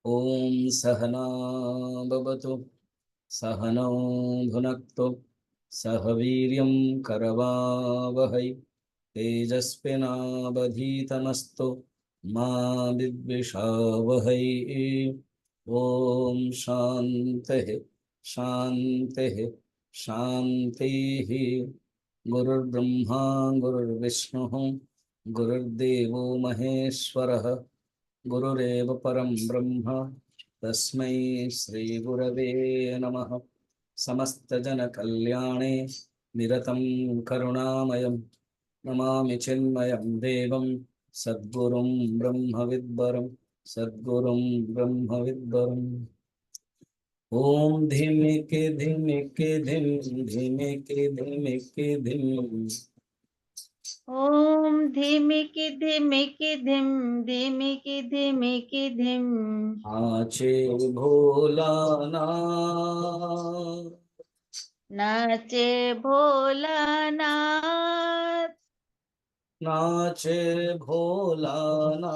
ओम सहना भवतु सहनौ भुनक्तु सह वीर्यं करवावहै तेजस्विनावधीतमस्तु मा विद्विषावहै। ओम शान्तिः शान्तिः शान्तिः। गुरुर्ब्रह्मा गुरुर्विष्णुः गुरुर्देवो महेश्वरः गुरुरेव परं ब्रह्म तस्मै श्री गुरवे नमः। समस्तजनकल्याणे निरतं करुणामयं नमामि चिन्मयं देवं सद्गुरुं ब्रह्मविद्वरं सद्गुरुं ब्रह्मविद्वरम्। ओम धिमिके धिमिके धिम धिमिके धिमिके धिम ओम धीमिकी धीमिकी धिम धीमिकी धीमिकी धिम आचे भोलाना नाचे भोलानाथ नाचे भोलाना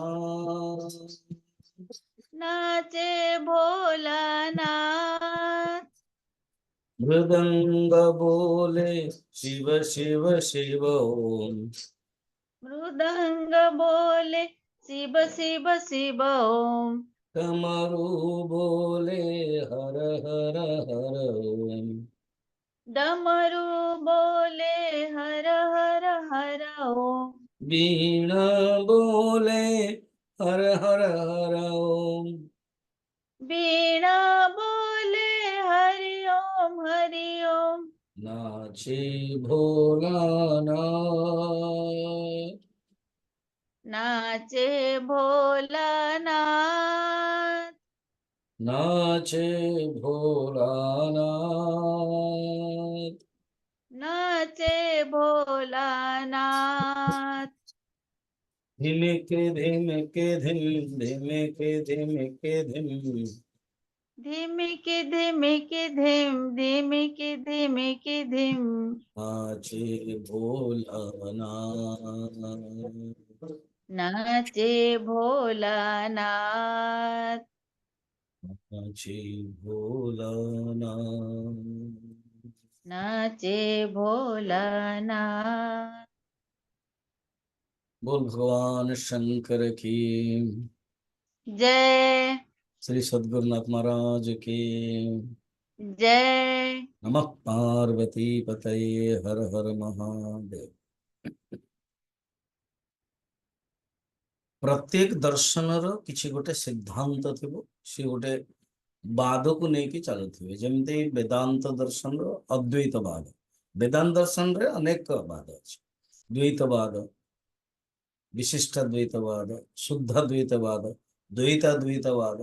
नाचे भोलानाथ मृदंग बोले शिव शिव शिव ओम मृदंग बोले शिव शिव शिव ओम कमरू बोले हर हर हर ओम डमरू बोले हर हर हर ओम वीणा बोले हर हर हर ओम वीणा बोले हरि ओम हरि ओम नाचे भोलाना नाचे भोलानाथ नाचे भोलाना नाचे भोलानाथ धिमिके धिमिके धिम धिमिके धिमिके धिम धीमिकी धीमिकी धिम धीमिकी धीमिकी धिम नाचे भोलाना नाचे भोलानाथ नाचे भोलाना। नाचे भोलानाथ। बोल भगवान शंकर की जय श्री सद्गुरुनाथ महाराज की जय। नमः पार्वती पतये हर हर महादेव। प्रत्येक दर्शनर किसी गोटे सिद्धांत थिबो सी गोटे बाद को लेकिन चलुवे जमती वेदांत दर्शन अद्वैतवाद। वेदांत दर्शन रे अनेक वाद अच्छे द्वैतवाद विशिष्टाद्वैतवाद शुद्धाद्वैतवाद द्वैताद्वैतवाद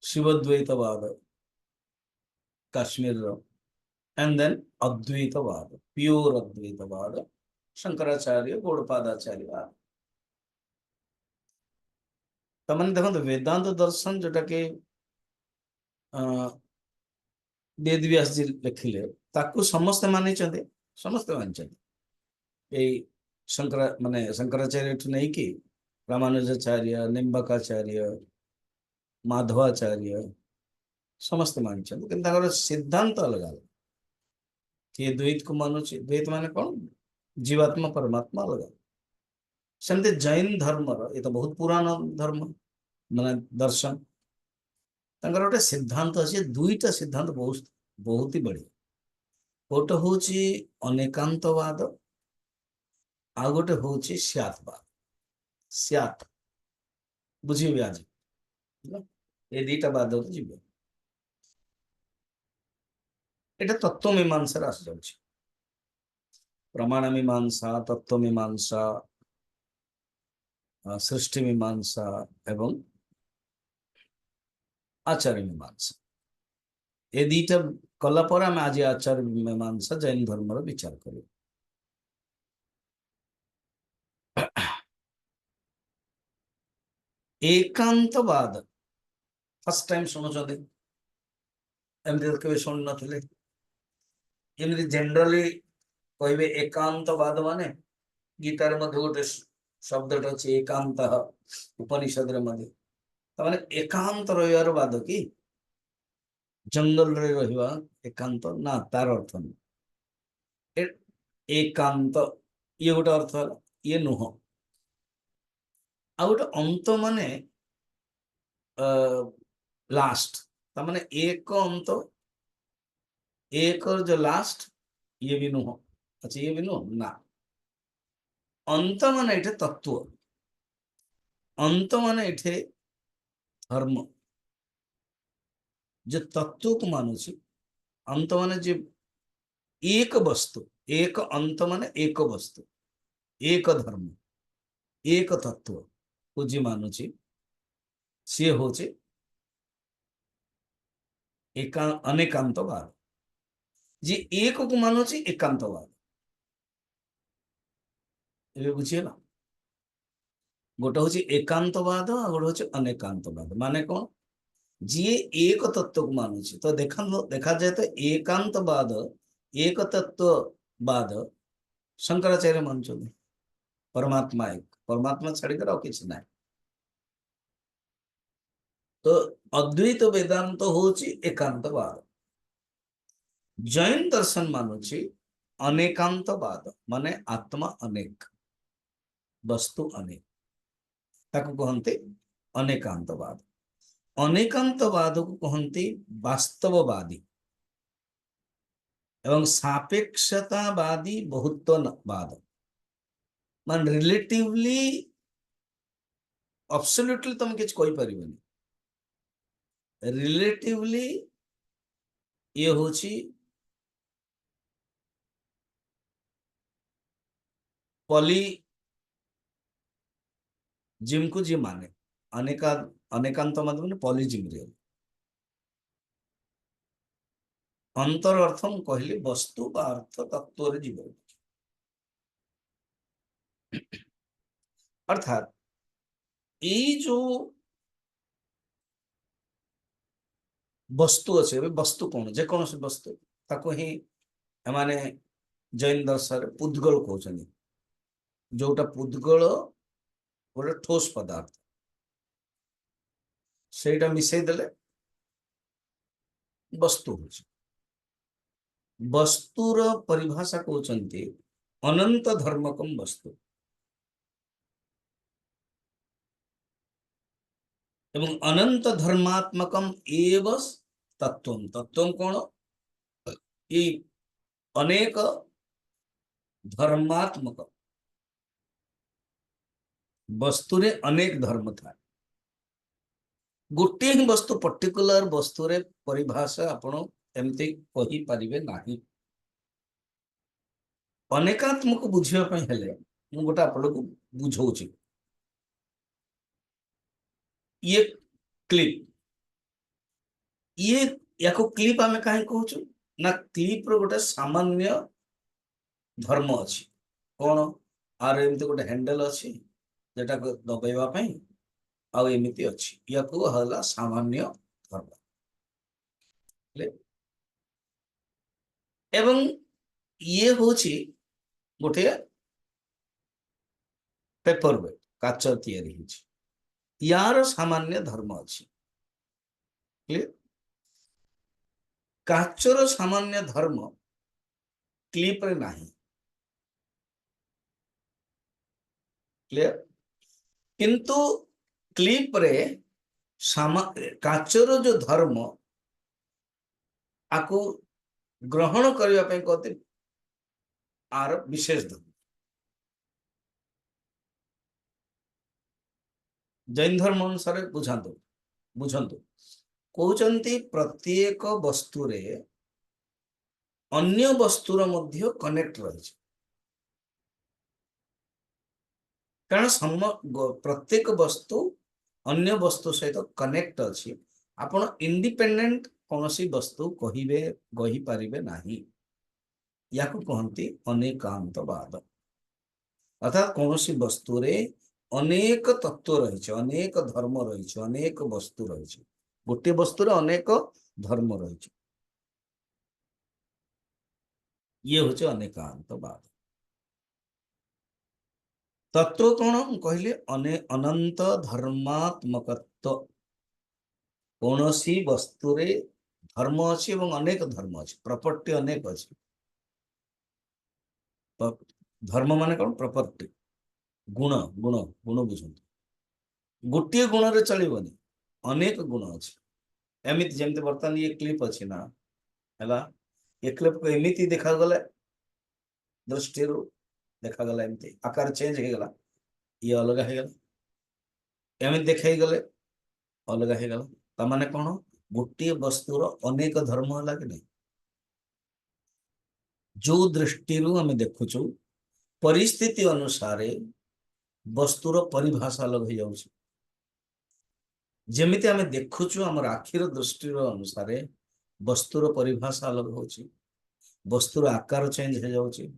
शिवद्वैतवाद काश्मीर एंड देन अद्वैतवाद प्योर अद्वैतवाद शंकराचार्य गौड़पादाचार्य। तमने देखो वेदांत दर्शन जोटा कि वेद व्यास जी लिखिले ताकू समस्ते मानी समस्ते मानी शंकर माने शंकराचार्य नहीं कि रामानुजाचार्य निम्बकाचार्य माधवाचार्य समस्ते मानी कि सिद्धांत अलग अलग किए द्वैत को मानुचे द्वैत माने कौन जीवात्मा परमात्मा अलग सेमती जैन धर्म ये तो बहुत पुराना धर्म माने दर्शन तांकर गोटे सिद्धांत अच्छे दुईटा सिद्धांत बहुत बहुत ही बढ़िया गोटे हूँ अनेकांतवाद आ गोटे हूँ स्यातवाद स्यात बुझे आज ये दीटा बाद जीव এটা তত্ত্ব মীমাংসার আসা যাচ্ছে প্রমাণ মীমাংসা তত্ত্ব মীমাংসা সৃষ্টি মীমাংসা এবং आचार्य मीमांसा ए दीटा कला पर आम आज आचार्य मीमांसा जैन धर्म विचार कर एकांतवाद फर्स्ट टाइम शुणुचंदी एमती केवे शुणी नथिले एमती जनरली कहबे एकांतवाद माने गीतार मध्य गोटे शब्दटा हচ্ছে एकांतः उपनिषद मध्ये तार एकांत रहिबार बाद कि जंगल रे रहिबा एकांत ना तार अर्थ नहीं एकांत ये गोटे अर्थ है ये नुह आ गोटे अंत माने लास्ट तार माने एक अंत एक जो लास्ट ये भी नुह अच्छा ये भी नुह ना अंत माने इठे तत्व अंत माने इठे धर्म जो तत्व को मानुची अंत माने जो एक वस्तु एक अंत माने एक वस्तु एक धर्म एक तत्व को जी मानुची सी होचे एका अनेकांतवाद जी एक को मानुची एकांतवाद ये बुझीला गोटे हूँ एकांतवाद आ गोटे हूँ अनेकांतवाद माने कौन जी एक तत्व को मानुची तो देखा जाए तो एकांतवाद एक तत्ववाद शंकराचार्य मानुचंदी परमात्मा एक परमात्मा छाड़कर और किसी ना तो अद्वैत वेदांत होची एकांतवाद जैन दर्शन मानुची अनेकांतवाद माने आत्मा अनेक वस्तु अनेक ताको कहते अनेकांतवाद अनेकांतवाद को कहते वास्तववादी एवं सापेक्षतावादी बहुत्ववाद मान रिलेटिवली अब्सोल्युटली तुम किछ कोई परिबनी रिलेटिवली ये होची पॉली जिम को जी माने अनेका अनेकांत माने पॉलीजिम रे अंतर अर्थम कहले वस्तु बा अर्थ तत्व रे जीव अर्थात ये जो वस्तु अच्छे वस्तु कौन जेकोसी वस्तु ताको ही एमाने जैन दर्शन पुद्गल कहते जोटा पुद्गल गोटे ठोस पदार्थ से मिसई देले वस्तु हो वस्तुर परिभाषा कहते अनंत धर्मकम वस्तु एवं अनंत धर्मात्मकम एव तत्व तत्व कौन ये अनेक धर्मात्मक वस्तु रे अनेक धर्म था गोटे ही वस्तु पर्टिकुलर वस्तु रे परिभाषा आपण एमती कहि परिबे नाही अनेकात्मक बुझिया पय हेले मु गोटा आपण को बुझौची ये क्लिप ये याको क्लिप आमे काहे कहूछु ना क्लिप रो गोटे सामान्य धर्म अछि कोन आर एमती गोटे हैंडल अछि जेटा दबाइबा पय आ एमिति अछि याको हला सामान्य धर्म एवं ये होछि गोटे पेपर वेट काच तैयारी हिछि यार सामान्य धर्म अछि क्लियर काचर सामान्य धर्म क्लिप रे नाही क्लियर किंतु क्लिप रे काचर जो धर्म आको ग्रहण करने कहते आर विशेष धर्म जैन धर्म अनुसार बुझातु बुझंतु कहते प्रत्येक वस्तु रे अन्य वस्तुर मध्य कनेक्ट रही कारण प्रत्येक वस्तु अन्य वस्तु सहित कनेक्ट अच्छी आपण इंडिपेंडेंट कौन सी वस्तु कही पारिबे नाही याकू कहती अनेकांतवाद अर्थात कौन सी वस्तु रे अनेक तत्व रही अनेक धर्म रही अनेक वस्तु रही गोटे वस्तु रे अनेक धर्म रही ये होचे अनेकांतवाद तत्व कौन कहले अनंत धर्मात्मकत्व कौन सी वस्तु रे धर्म अच्छी एवं अनेक धर्म अच्छी प्रॉपर्टी अनेक अच्छी धर्म माने कौन प्रॉपर्टी गुण गुण गुण बुझंतु गोटे गुण रे चलिबनी अनेक गुण अच्छी एमिति जेमते बर्तमान ये क्लिप अच्छी ना हैला ये क्लिप को एमिति देखा गले दृष्टि रो देखा गला एमिति आकार चेंज हे गला ये अलग हे गला एमिति देखाई गले अलग हे गला ता माने कोन गोटे वस्तुर अनेक धर्म होला कि नहीं जो दृष्टि रू हमें देखुछु परिस्थिति अनुसार वस्तुर परिभाषा अलग हो जाउछि जेमिति हमें देखुछु हमर आखिर दृष्टि अनुसार वस्तुर परिभाषा अलग होछि वस्तुर आकार चेंज हो जाउछि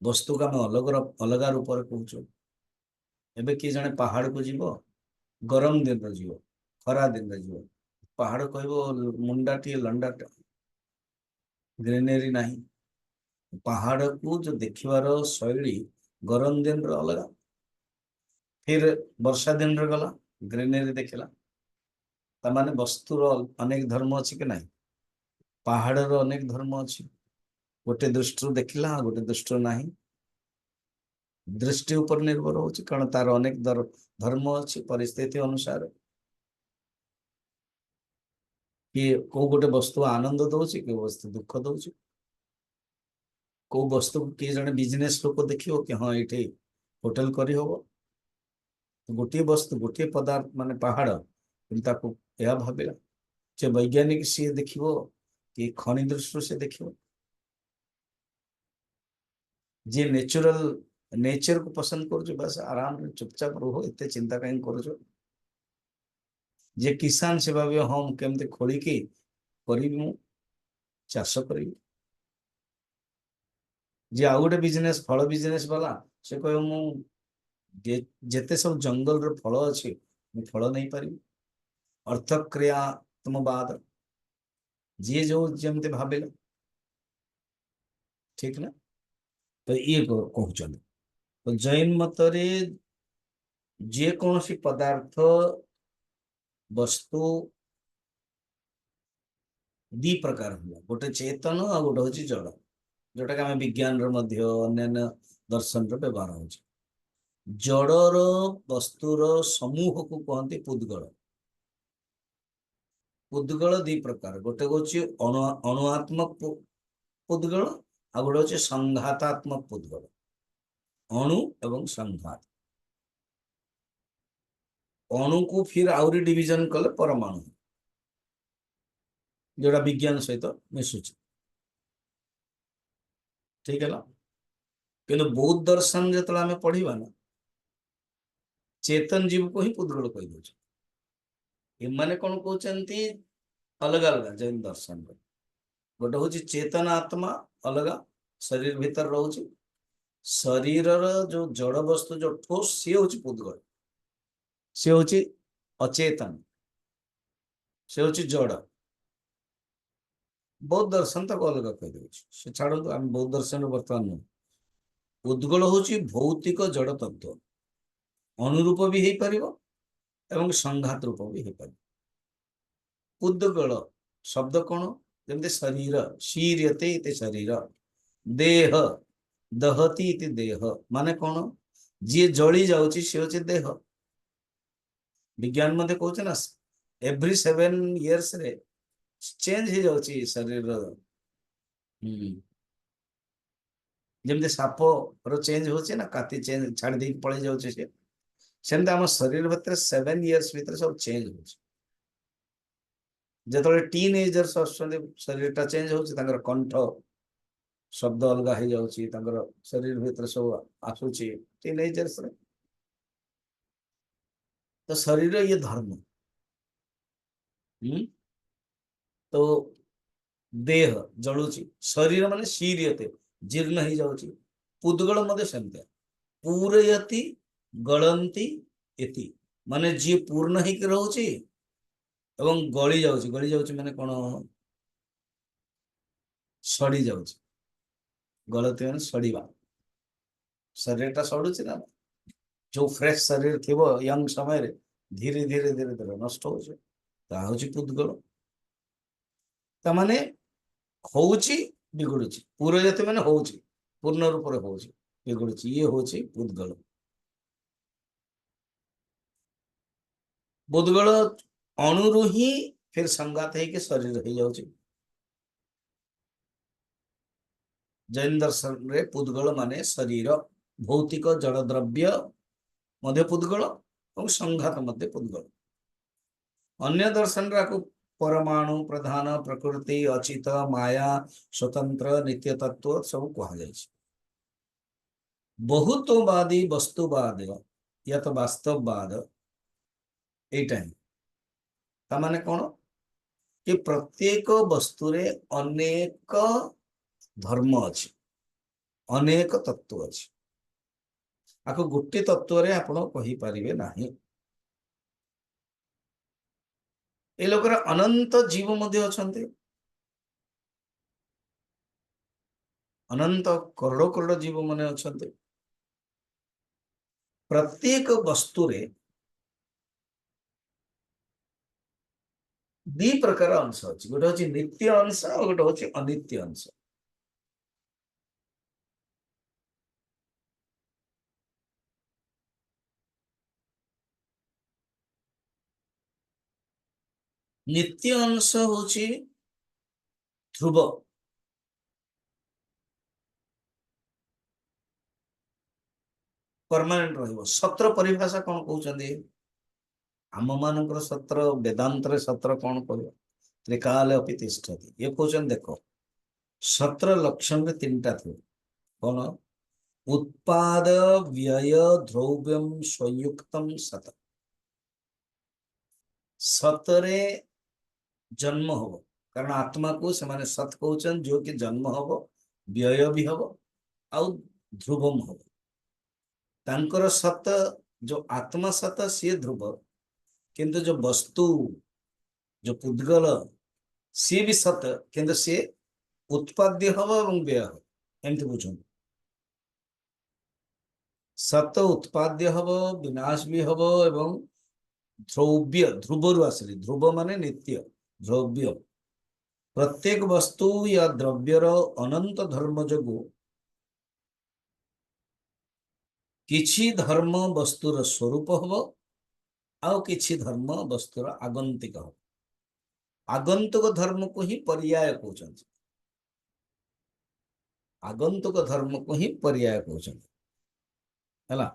वस्तु का हम अलग अलग रूप रे कहूछु एबे कि जने पहाड़ को जीवो गरम दिन रे जीवो खरा दिन रे जीवो पहाड़ कहबो मुंडाटी लंडाटा ग्रीनरी नहीं पहाड़ को जो देखिबार शैली गरम दिन रे अलग फिर वर्षा दिन रे गला ग्रीनरी देखला तमाने वस्तुर अनेक धर्म अछि कि नहीं पहाड़र अनेक धर्म अछि गोटे दृष्टि देखला गोटे दृष्टि नहीं दृष्टि ऊपर निर्भर होछि कारण तार अनेक धर्म अछि परिस्थिति अनुसार कि को गोटे वस्तु आनंद दउछि कि वस्तु दुख दउछि को वस्तु कि जने बिजनेस लोक देखियो कि हाँ एठी होटल करी होबो गोटे वस्तु गोटे पदार्थ माने पहाड़ चिंता को यह भाविला जे वैज्ञानिक सी देखिबो कि खनि दृष्टि से देखिबो जे नेचुरल नेचर को पसंद कर बस आराम चुपचाप रहो एते चिंता कहीं कर जे किसान से भाव हम केमते खोल की करी चाष करी जे आउ गोटे बिजनेस फल बिजनेस वाला से कह जेते सब जंगल रो फल अच्छे मु फल नहीं पारि अर्थक्रियात्मवाद जी जो जमते भाविला ठीक ना तो ये कहते तो जैन मतरे जे कौन सी पदार्थ वस्तु दी प्रकार होला गोटे चेतन आ गोटे होची जड़ जोटा कि आम विज्ञान अन्य दर्शन व्यवहार हो जड़र वस्तुर समूह को कहते पुद्गल पुद्गल दी प्रकार गोटे हूँ अणुआत्मक पुद्गल आ गोटे हूँ संघातात्मक पुद्गल अणु एवं संघात अणु को फिर आउरी डिविजन कले परमाणु जोड़ा विज्ञान सहित मिशुच ठीक है किंतु बौद्ध दर्शन जो आम पढ़ा ना चेतन जीव को ही पुद्गल कही दे कौन कहते अलग अलग जैन दर्शन गोटे हूँ चेतन आत्मा अलग शरीर भीतर रोचे शरीर जो जड़ वस्तु जो ठोस सी हूँ पुद्गल सी हूँ अचेतन से हूँ जड़ बौद्ध दर्शन तक अलग कहीदे से छाड़ू आम बौद्ध दर्शन बर्तमान नुह उद्गल हूँ भौतिक जड़ तत्व अनुरूप भी हो पार एवं संघात रूप भी हो पार उद्गल शब्द कौन जमते शरीर शीर्यते इति शरीर देह दहती इति देह माने कौन जी जली जाउची से होचे देह विज्ञान मध्य कहते ना एवरी 7 years रे चेंज हो जाउची शरीर जमते साप रो चेंज होचे ना काती चेंज छाड़ दे पड़े जाउची से सेमते हम शरीर भीतर 7 years भीतर सब चेंज होचे जो टीन एजर्स शरीर टा चेंज हो कंठ शब्द अलग हो जाउची शरीर भीतर सब आसुची टीन एजर्स रे तो शरीर ये धर्म तो देह जलुची शरीर माने शीर्यते जीर्ण हो जाउची पुद्गल मध्य सेमते पूरयति गलंती इति माने जी पूर्ण ही रहउची एवं गली जाउची माने कोन सड़ी जाउची गलती माने सड़ीबा शरीर टा सड़ुची ना जो फ्रेश शरीर थी यंग समय धीरे धीरे धीरे धीरे नष्ट हो पुद्गल ताने होउची बिगुड़ुची पूर्व जाति माने होउची पूर्ण रूप रे होउची बिगुड़ुची ये होउची पुद्गल बुद्गल अणुरु ही फिर संगात है कि शरीर हो जाउची जैन दर्शन रे पुद्गल माने शरीर भौतिक जड़ द्रव्य मध्य पुद्गल और संघात मध्य पुद्गल अन्य दर्शन रे को परमाणु प्रधान प्रकृति अचित माया स्वतंत्र नित्य तत्व सब कहा जाय बहुत्ववादी वस्तुवाद या तो वास्तववाद एटा तामाने कौन कि प्रत्येक वस्तु रे अनेक धर्म अच्छी अनेक तत्व अच्छी आपको गोटे तत्व रे आपण कहि परिबे नाही ए लोकर अनंत जीव मध्ये अछंते अनंत करोड़ करोड़ जीव माने अछंते प्रत्येक वस्तु रे दी प्रकार अंश अच्छी गोटे हूँ नित्य अंश और गोटे हूँ अनित्य अंश नित्य अंश हूँ ध्रुव परमानेंट रहिबो सत्र परिभाषा कौन कहउछन्ती आम मानकर सत्र वेदांत रे सत्र कौन कहबो त्रिकाल अपि तिष्ठति ये कहउछन देखो सत्र लक्षण रे तीनटा थो कौन उत्पाद व्यय द्रव्यम संयुक्तम सत सतरे जन्म हब कारण आत्मा को से माने सत कहउछन जो कि जन्म हब व्यय भी हब आउ ध्रुवम हब तांकर सत जो आत्मा सत सी ध्रुव किंतु जो वस्तु जो पुद्गल सी भी सत किंतु सी उत्पाद्य हब एवं व्यय हब एमती बुझ सत उत्पाद्य हब विनाश भी हब एवं द्रव्य ध्रुव आसली ध्रुव माने नित्य द्रव्य प्रत्येक वस्तु या द्रव्यर अनंत धर्म जोगु किछि धर्म वस्तुर स्वरूप हब आउ किछि धर्म वस्तुर आगंतिक हब आगंतुक धर्म को ही पर्याय कहउछन्ति आगंतुक धर्म को ही पर्याय कहउछन्ति हला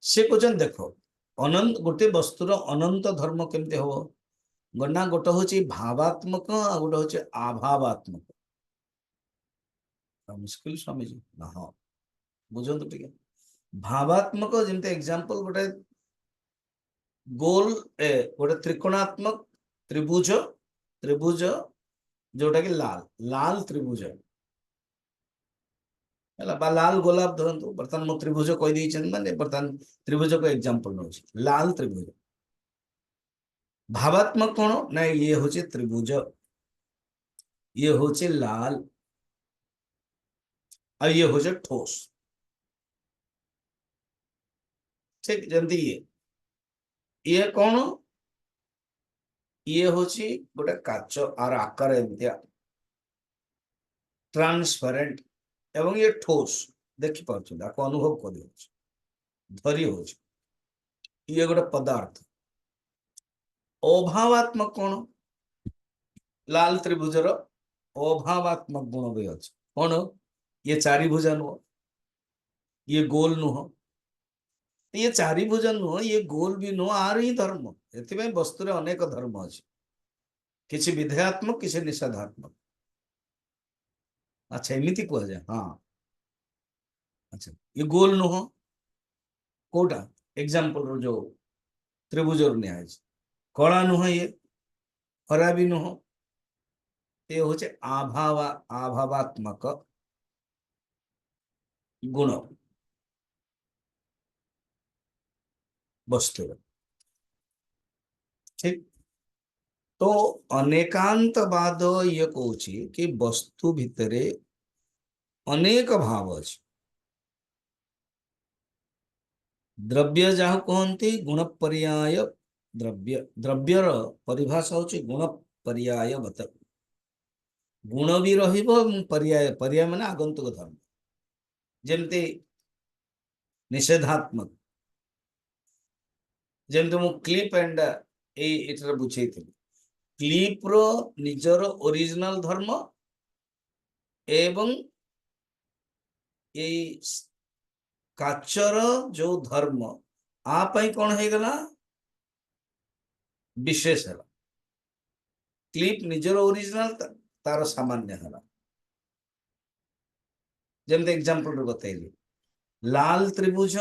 से कहउछन देखो अनंत गोटे वस्तुर अनंत धर्म केमते हबो गणना गोटे हूँ भावात्मक आ गोटे हूँ अभावात्मक मुश्किल स्वामी जी ना हाँ बुझंतु टिके भावात्मक जमते एग्जांपल गोटे गोल गोटे त्रिकोणात्मक त्रिभुज त्रिभुज जोटा कि लाल लाल त्रिभुज है लाल गोलाप धरतु बर्तमान मो त्रिभुज कही माने बर्तमान त्रिभुज को एग्जांपल नौ लाल त्रिभुज भावात्मक कौन ना ये हूँ त्रिभुज ये हूँ लाल और ये हूँ ठोस ठीक जमती ये कौन ये हूँ गोटे काच आर आकार एमतिया ट्रांसपेरेंट एवं ये ठोस देखि पार्छ आपको अनुभव कर धरी हो ये गोटे पदार्थ अभावात्मक कौन लाल त्रिभुजर अभावात्मक गुण भी अच्छे कौन ये चारिभुजा नुह ये गोल नुह ये चारिभुजा नुह ये गोल भी नुह आर ही धर्म एथि वस्तु अनेक धर्म अच्छे किसी विधेयात्मक किसी निषेधात्मक अच्छा एमती कह जाए हाँ अच्छा ये गोल नुह कोटा एग्जांपल जो त्रिभुज निया कला नुह ये हरा भी नुह ये हूँ आभावात्मक गुण वस्तु ठीक तो अनेकांतवाद ये कहूँ कि वस्तु भितरे अनेक भाव अच्छे द्रव्य जहाँ कहती गुण पर्याय द्रव्य द्रव्यर परिभाषा होची गुण पर्यायवत गुण भी रहिबो पर्याय पर्याय माने आगंतुक धर्म जेमती निषेधात्मक जेमती मु क्लिप एंड एटर बुझेइथिली क्लिप रो निजर ओरिजिनल धर्म एवं एई काचर जो धर्म आ पई कोन हे गला विशेष है क्लिप निजर ओरिजिनल तार सामान्य है जमते एग्जांपल बताइली लाल त्रिभुज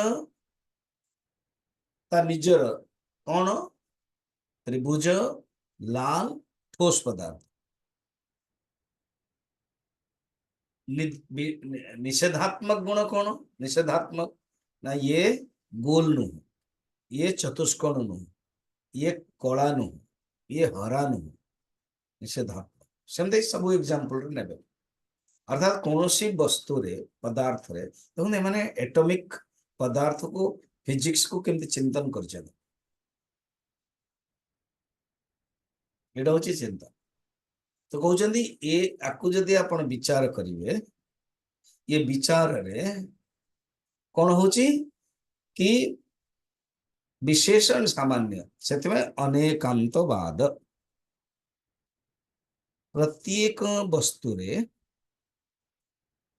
ता निजर कौन त्रिभुज लाल ठोस पदार्थ निषेधात्मक गुण कौन निषेधात्मक ना ये गोल नु ये चतुष्कोण नु ये कला नु ये हरा नु निषेधात्मक सेमते सब एग्जांपल ने अर्थात कौन सी वस्तु रे पदार्थ रे देखो माने एटॉमिक पदार्थ को फिजिक्स को केमती चिंतन कर चिंता तो कहते ये आपको जदि आपण विचार करेंगे ये विचार रे कौन होची कि विशेषण सामान्य से अनेकांतवाद प्रत्येक वस्तु रे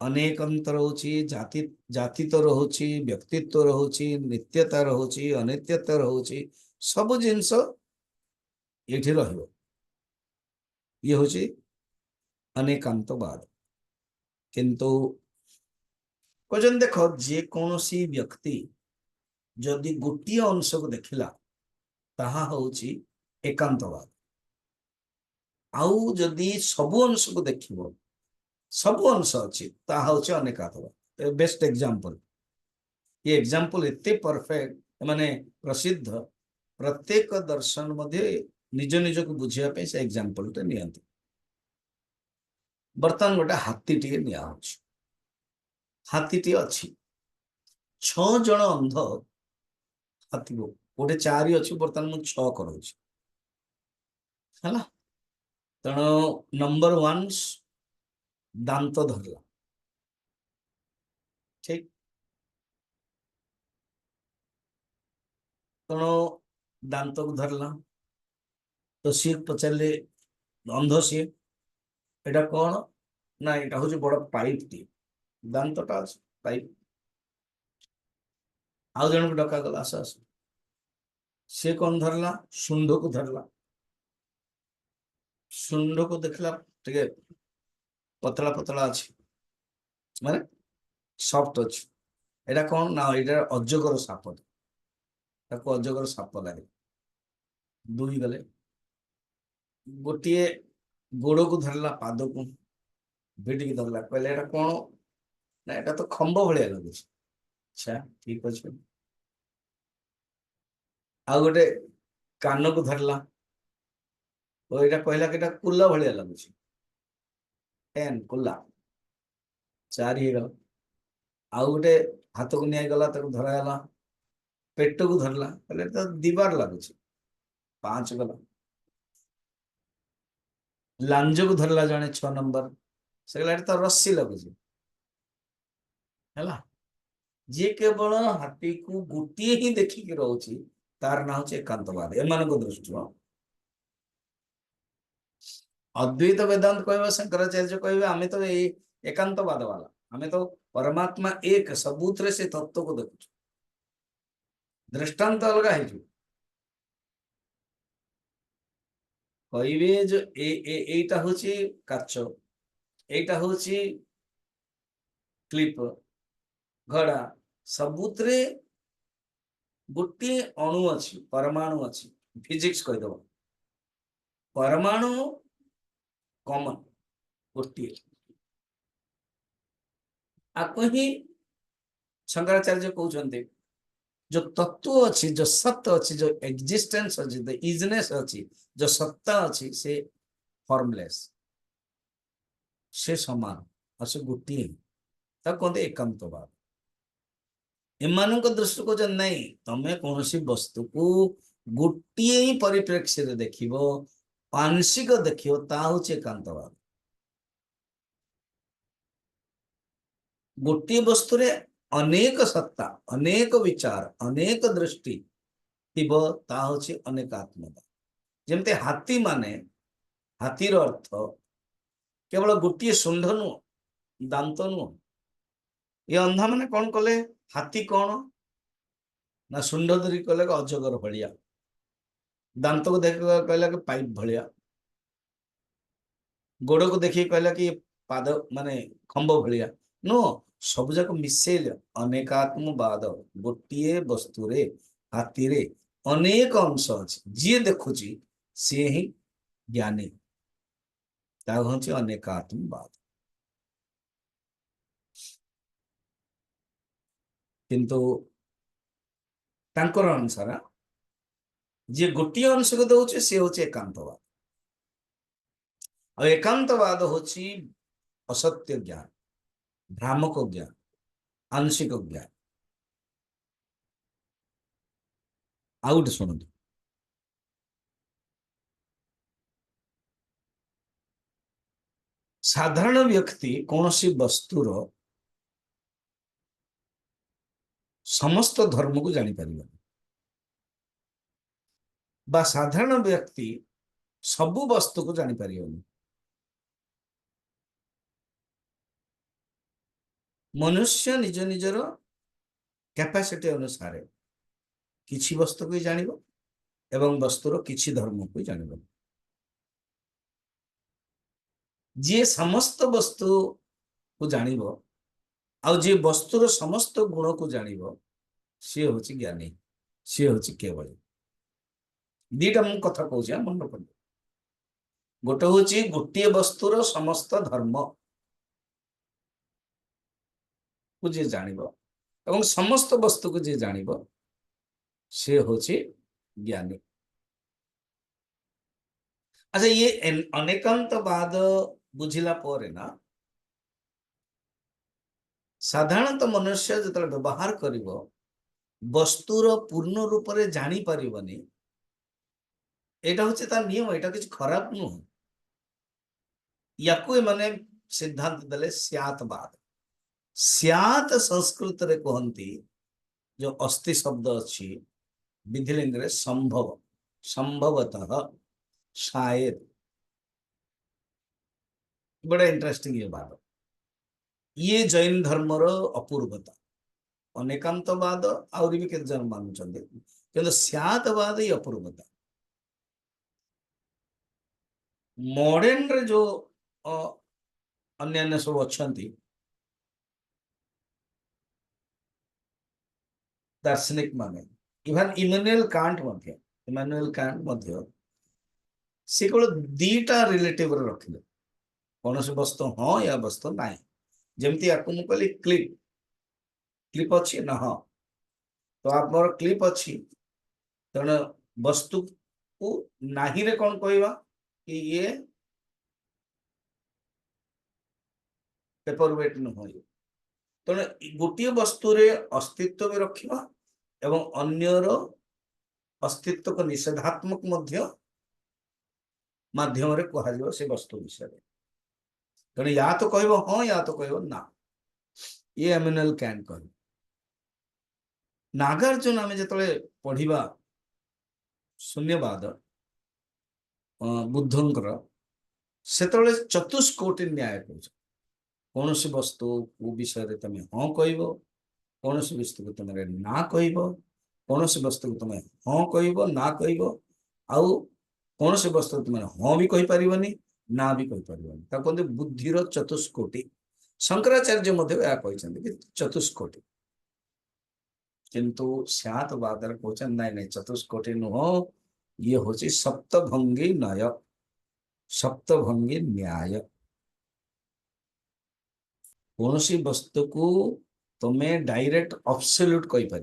अनेकंत रोची जाति जाति तो रोची व्यक्तित्व रोची नित्यता रोची अनित्यता रोची सब जिनस ये रहिबो ये होची अनेकांतवाद किंतु कहते देख जे कौन सी व्यक्ति जदि गोटे अंश को देखला ताहा होची एकांतवाद आउ जदि सबु अंश को देखिबो सबु अंश अच्छी ताहा होची अनेकांतवाद बेस्ट एग्जांपल ये एग्जांपल एते परफेक्ट माने प्रसिद्ध प्रत्येक दर्शन मध्य निज निज को बुझिया पे से एग्जांपल टे नियंती बर्तमान गोटे हाथी टी निया होची हाथी टी अच्छी 6 जन अंध हाथी को गोटे 4 अच्छी बर्तमान मु 6 करूची हला तेणु नंबर 1 दांत धरला ठीक तेणु दांत को धरला तो सी पचारे अंध सी एटा कौन ना एटा हूँ बड़ पाइप टी दांतटा पाइप आउ जन को डका गला आस आस सी कौन धरला शुंड को धरला शुंड को देखला टे पतला पतला अच्छी माने सॉफ्ट अच्छी एटा कौन ना एटा अजगर साप अजगर साप लगे दुई गले गोटे गोड़ को धरला पाद को भिडिक धरला कहले एटा कौन ना एटा तो खंब भाया लगे अच्छा ठीक अच्छे आ गोटे कान को धरला तो यहाँ कहला कि कुला भाया लगुच एन कुला 4 ही गला आउ गोटे हाथ को निगला धराला पेट को धरला कहले तो दीवार लगुच 5 गला लांज को धरला जने 6 नंबर से गला तो रस्सी लगुच है जे केवल हाथी को गोटे ही देखिक रोची तार ना हूँ एकांतवाद एम दृष्टि अद्वैत वेदांत कह शंकराचार्य कहे आम तो ये एकांतवाद वाला आम तो परमात्मा एक सबूत से तत्व को देखु दृष्टांत अलग है कहे जो एटा हूँ काच एटा हूँ क्लिप घड़ा सबूत रे गोटे अणु अच्छी परमाणु अच्छी फिजिक्स कहीदेव परमाणु कॉमन गोटे आपको ही शंकराचार्य कहते जो तत्व अच्छी जो सत्य अच्छी जो एग्जिस्टेंस अच्छी जो इजनेस अच्छी जो सत्ता अच्छी से फॉर्मलेस से समान और से गोटे कहते एकांतवाद ଏମାନଙ୍କ ଦୃଷ୍ଟି କହୁଛନ୍ତି ନାଇଁ, ତମେ କୌଣସି ବସ୍ତୁକୁ ଗୋଟିଏ ହିଁ ପରିପ୍ରେକ୍ଷୀରେ ଦେଖିବ, ଆଂଶିକ ଦେଖିବ, ତା ହଉଛି ଏକାନ୍ତବାଦ। ଗୋଟିଏ ବସ୍ତୁରେ ଅନେକ ସତ୍ତା, ଅନେକ ବିଚାର, ଅନେକ ଦୃଷ୍ଟି ଥିବ, ତା ହଉଛି ଅନେକାତ୍ମବାଦ। ଯେମିତି ହାତୀ ମାନେ, ହାତୀର ଅର୍ଥ କେବଳ ଗୋଟିଏ ଶୁଣ୍ଢ ନୁହଁ, ଦାନ୍ତ ନୁହଁ। ଏ ଅନ୍ଧା ମାନେ କଣ କଲେ, ହାତୀ କଣ ନା ଶୁଣ୍ଢ ଧରି କହିଲେ ଅଜଗର ଭଳିଆ, ଦାନ୍ତକୁ ଦେଖି କହିଲା କି ପାଇପ ଭଳିଆ, ଗୋଡକୁ ଦେଖିକି କହିଲା କି ପାଦ ମାନେ ଖମ୍ବ ଭଳିଆ। ନୁହଁ, ସବୁ ଯାକ ମିଶେଇଲେ ଅନେକାତ୍ମବାଦ। ଗୋଟିଏ ବସ୍ତୁରେ, ହାତୀରେ ଅନେକ ଅଂଶ ଅଛି, ଯିଏ ଦେଖୁଛି ସିଏ ହିଁ ଜ୍ଞାନୀ, ତାହା ହଉଛି ଅନେକାତ୍ମବାଦ। କିନ୍ତୁ ତାଙ୍କର ଅନୁସାର ଯିଏ ଗୋଟିଏ ଅଂଶକୁ ଦଉଛି ସିଏ ହଉଛି ଏକାନ୍ତବାଦ। ଆଉ ଏକାନ୍ତବାଦ ହଉଛି ଅସତ୍ୟ ଜ୍ଞାନ, ଭ୍ରାମକ ଜ୍ଞାନ, ଆଂଶିକ ଜ୍ଞାନ। ଆଉ ଗୋଟେ ଶୁଣନ୍ତୁ, ସାଧାରଣ ବ୍ୟକ୍ତି କୌଣସି ବସ୍ତୁର ସମସ୍ତ ଧର୍ମକୁ ଜାଣିପାରିବନି, ବା ସାଧାରଣ ବ୍ୟକ୍ତି ସବୁ ବସ୍ତୁକୁ ଜାଣିପାରିବନି। ମନୁଷ୍ୟ ନିଜ ନିଜର କ୍ୟାପାସିଟି ଅନୁସାରେ କିଛି ବସ୍ତୁକୁ ହିଁ ଜାଣିବ ଏବଂ ବସ୍ତୁର କିଛି ଧର୍ମକୁ ହିଁ ଜାଣିବ। ଯିଏ ସମସ୍ତ ବସ୍ତୁକୁ ଜାଣିବ ଆଉ ଯିଏ ବସ୍ତୁର ସମସ୍ତ ଗୁଣକୁ ଜାଣିବ, ସିଏ ହଉଛି ଜ୍ଞାନୀ, ସିଏ ହଉଛି କେବଳ। ଦିଟା ମୁଁ କଥା କହୁଛି, ମନେ ରଖନ୍ତୁ। ଗୋଟେ ହଉଛି ଗୋଟିଏ ବସ୍ତୁର ସମସ୍ତ ଧର୍ମ କୁ ଯିଏ ଜାଣିବ ଏବଂ ସମସ୍ତ ବସ୍ତୁକୁ ଯିଏ ଜାଣିବ, ସେ ହଉଛି ଜ୍ଞାନୀ। ଆଚ୍ଛା, ଇଏ ଅନେକାନ୍ତବାଦ ବୁଝିଲା ପରେ ନା, ସାଧାରଣତଃ ମନୁଷ୍ୟ ଯେତେବେଳେ ବ୍ୟବହାର କରିବ, ବସ୍ତୁର ପୂର୍ଣ୍ଣ ରୂପରେ ଜାଣିପାରିବନି। ଏଇଟା ହଉଛି ତାର ନିୟମ, ଏଇଟା କିଛି ଖରାପ ନୁହଁ। ୟାକୁ ଏମାନେ ସିଦ୍ଧାନ୍ତ ଦେଲେ ସ୍ୟାତବାଦ। ସ୍ୟାତ ସଂସ୍କୃତରେ କୁହନ୍ତି, ଯୋଉ ଅସ୍ତି ଶବ୍ଦ ଅଛି ବିଧିଲିଙ୍ଗରେ ସମ୍ଭବ, ସମ୍ଭବତଃ, शायद। बड़ा इंटरेस्टिंग ये बात। ये जैन धर्मर अपूर्वता। अनेकांतवाद आउरी भी केते जन मानुचंदे, किंतु स्यातवाद ही अपूर्वता। मॉडर्न रे जो अन्यान्य सब अच्छंती दार्शनिक माने, इवन इमानुएल कांट मध्य से केवल दीटा रिलेटिव रे रखिले, कौन से वस्तु हाँ या वस्तु नहीं। जेमती आपको मु कहली क्लिप, क्लिप अच्छी ना, हाँ तो आप मोर क्लिप अच्छी, तेणु वस्तु को नाही रे कौन कहवा कि ये पेपर वेट नुह। तेणु गोटे वस्तु रे अस्तित्व भी रखा एवं अन्यर अस्तित्व को निषेधात्मक माध्यम रे कह से वस्तु विषय। तेणु या तो कह हाँ या तो कह ना, ये इमैनुएल कैंट कह। नागार्जुन आम जो पढ़ा शून्यवाद बुद्धंकर से चतुष्कोटि न्याय कौन सी वस्तु को विषय तुम हाँ कह, कौन सी वस्तु को तुम ना कह, कौन सी वस्तु को तुम हाँ कह ना कह, आउ कौन सी वस्तु तुम हाँ भी कहीपर ना भी कहीपर, कहते बुद्धिर चतुष्कोटि। शंकराचार्य कि चतुष्कोटि, किंतु स्यातवाद कहते नाई नहीं चतुष्कोटि नुह, ये हूँ सप्तभंगी न्याय, सप्तभंगी न्याय। कौन सी वस्तु को तुम्हें डायरेक्ट अब्सोल्यूट कहीपर,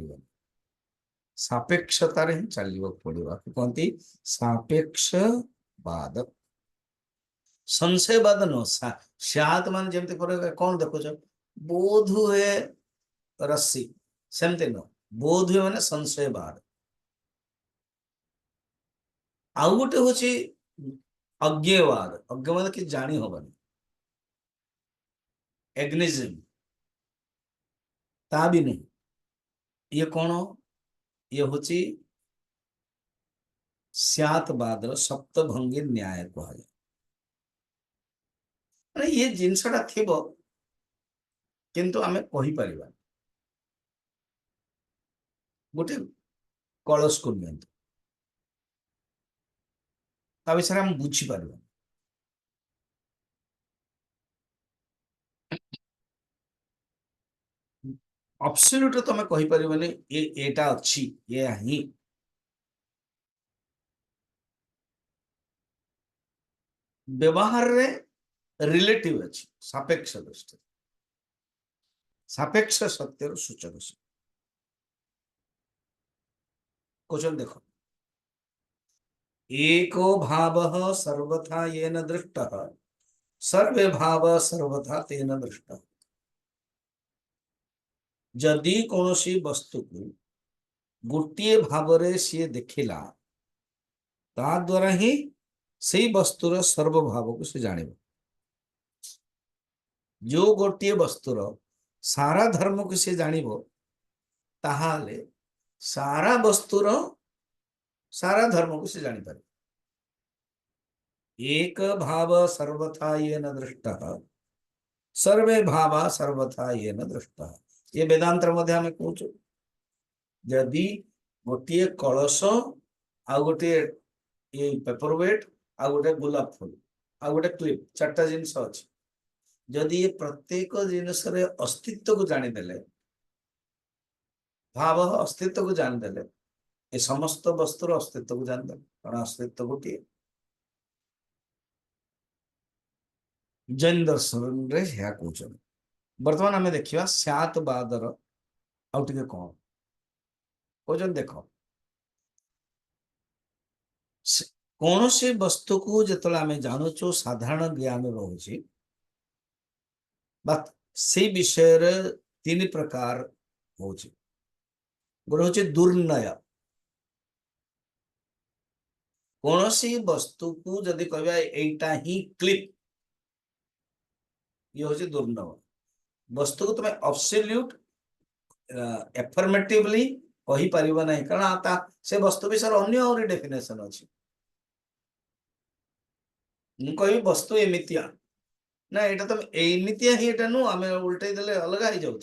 सापेक्षतार ही चलने पड़ा, कहती सापेक्षवाद। संशयवाद नुह। स्यात मान जमती कौन देखुच, बोध हुए रस्सी सेमती न बोध हुए माने संशयवाद आउ गोटे हूँ अज्ञेयवाद अज्ञ मतलब कि जानी हबनी एग्निज्म ता भी नहीं ये कौन ये हूँ स्यातवाद सप्तभंगी न्याय कहुए माने ये जिनसटा थी किंतु आमे कहि परिबा गोटे कलश को नियंतु ता विषय हम बुझी परिबा अब्सोल्यूट तमे कहि परिबनी ए एटा अछि ये ही व्यवहार रे रिलेटिव अछि सापेक्ष दृष्टि सापेक्ष सत्यर सूचक क्वेश्चन देखो एको भावः सर्वथा येन दृष्टः सर्वे भाव सर्वथा तेन दृष्टः जदि कौनसी वस्तु को गोटे भाव रे सी देखिला ता द्वारा ही से वस्तुर सर्वभाव को से जाने जो गोटे वस्तुर सारा धर्म को से जान ताहाले सारा वस्तुर सारा धर्म को से जानी पारे एक भाव सर्वथा येन दृष्टः सर्वे भाव सर्वथा येन दृष्टः ये वेदांतर मध्य आम कहूँ जदि गोटे कलश आ गोटे ये पेपर वेट आ गोटे गुलाब फूल आ गोटे क्लिप चार्टा जिनस अच्छी जदि ये प्रत्येक जिनस अस्तित्व को जानीदेले भाव अस्तित्व को जानीदेले ये समस्त वस्तुर अस्तित्व को जानीदेले कारण अस्तित्व गोटे जैन दर्शन रे कहते बर्तमान आम देखा स्यातवादर आउ टे कौन कहते देख कौन सी वस्तु को जो आम जानूँ साधारण ज्ञान रोचे से विषय तीन प्रकार होचे गोटे हूँ दुर्नय कौन सी वस्तु को जदि कह एटा ही क्लिप ये हूँ दुर्नय वस्तु को तुम अब्सोल्यूट एफर्मेटिवली कही परिबा नहीं कारण से वस्तु विषय अन्य और डेफिनेशन अच्छी मु कह वस्तु एमितिया ना यहाँ तुम एमितिया ही एटा नु आम उल्टे देले अलग हो जाऊँ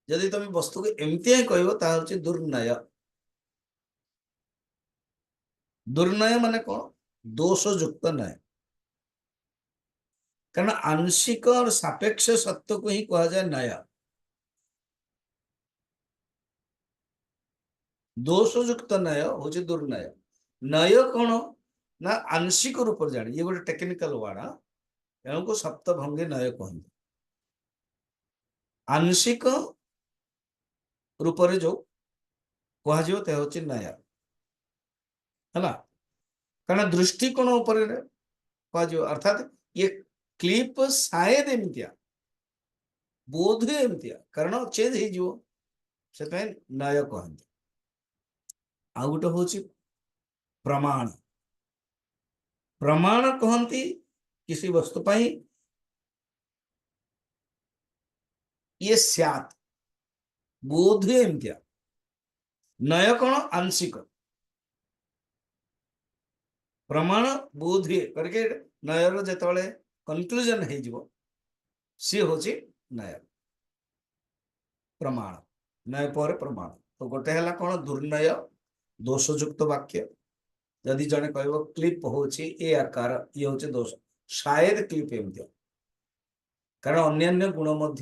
जदि तुम वस्तु को एमती ही कह दुर्नय दुर्नय माने कौन दोष युक्त नय कारण आंशिक और सापेक्ष सत्य को ही कहा जाए नया दोष युक्त नय हूँ दुर्नय नय कौन ना आंशिक रूप जाने ये गोटे टेक्निकल वार्ड एणुको सप्तभंगी नय कहते आंशिक रूप जो कह नय है कारण दृष्टिकोण कह अर्थात ये क्लिप शायद एमतिया बोध एमतिया कारण चेंज हो नय कहते आ गोटे हूँ प्रमाण प्रमाण कहती किसी वस्तु पर ये स्यात बोध एमतिया नय कौन आंशिक प्रमाण बोध करके नयर जो कनक्लूजन हो सी हूँ नय प्रमाण नय पर प्रमाण तो गोटे है कौन दुर्नय दोषयुक्त वाक्य जदि जड़े कह क्लिप हूँ ए आकार ये हूँ दोष शायद क्लिप एमती कारण अन्य गुण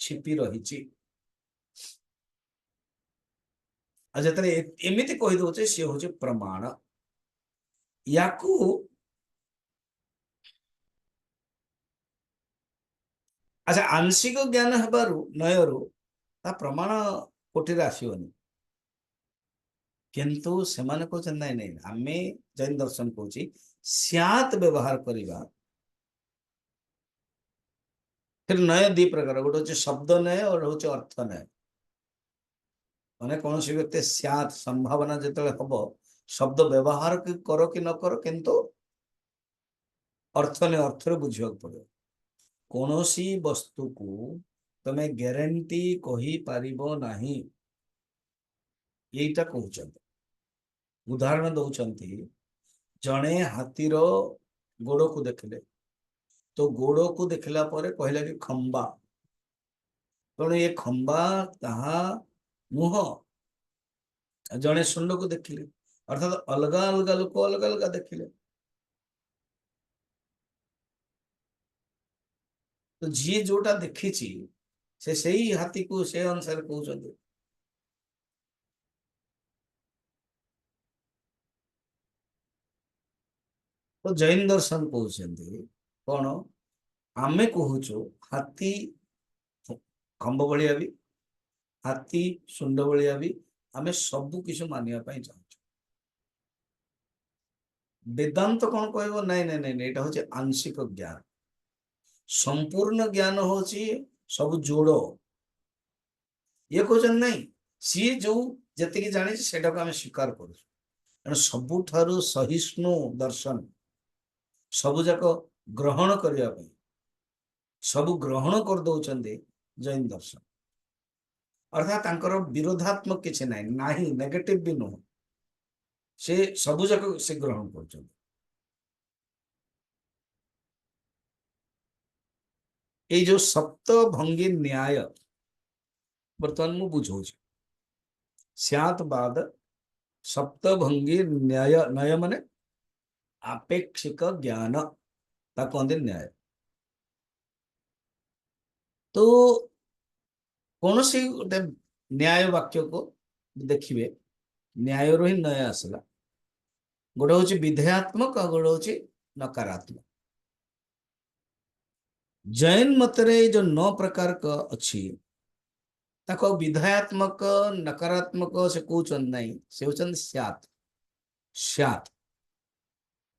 छिपी रही जो एमती कहीदे सी हूँ प्रमाण या अच्छा आंशिक ज्ञान हबारू नयरू प्रमाण कोटि आसवनी किंतु से कहते नहीं नहीं आम जैन दर्शन कौच स्यात व्यवहार करवा फिर नय दी प्रकार गोटे हूँ शब्द नय और हूँ अर्थ नय माने कौन सी व्यक्ति स्यात् संभावना जिते हम शब्द व्यवहार करो कि न करो किंतु अर्थ ने अर्थ बुझा पड़े कौन सी वस्तु को तमे ग्यारंटी कही पारिबो नाही यहीटा कहते उदाहरण दौरान जड़े हाथीर गोड़ को देखले तो गोड़ को देखला पर कहला कि खंबा तेणु ये खंबा ताहा मुह जड़े सुंड को देखले अर्थात अलग अलग लोक अलग अलग देखले तो जी जोटा देखी से सही हाथी को से अनुसार कहते तो जैन दर्शन कहते कौन आमे कहूचु हाथी खंब भाया भी हाथी सुंड भाया भी आमे सबु किछ मानिया पाई चाहूँ वेदांत कौन कह नाई नाई नाई यहाँ हूँ आंशिक ज्ञान संपूर्ण ज्ञान हूँ सब जोड़ ये कहते नहीं सी जो जी जानी से आम स्वीकार कर सबुठारु सहिष्णु दर्शन सबुजाक ग्रहण करने सब ग्रहण कर दौरान जैन दर्शन अर्थात विरोधात्मक किसी ना नहीं नेगेटिव भी नुह से सबुजाक से ग्रहण कर जो सप्त भंगी न्याय बर्तमान मु बुझौ स्यात् बाद सप्त भंगी न्याय न्याय माने आपेक्षिक ज्ञान कहते न्याय तो कौन सी गोटे न्याय वाक्य को देखिए न्याय रू ही न्याय आसला गोटे हूँ विधेयात्मक और गोटे हूँ नकारात्मक जैन मतरे जो 9 प्रकार का अच्छी ताको विधेयात्मक नकारात्मक से कहते नहीं से होचन स्यात् स्यात्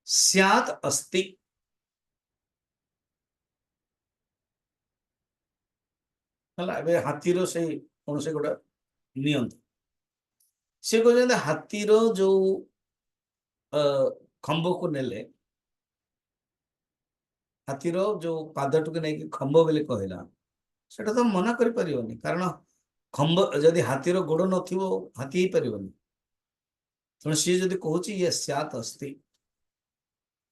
स्यात् अस्ति हाथीर से कौन से गोटे नियंत से कहते हाथीर जो खंब को नेले हाथीर जो पादट को नहीं खंब बोले कहला सेटा तो मना कर परियोनी कारण खंब जदि हाथीर गोड़ न हाथी ही परियोनी तेणु सी जदि कहूँ ये स्यात् अस्ति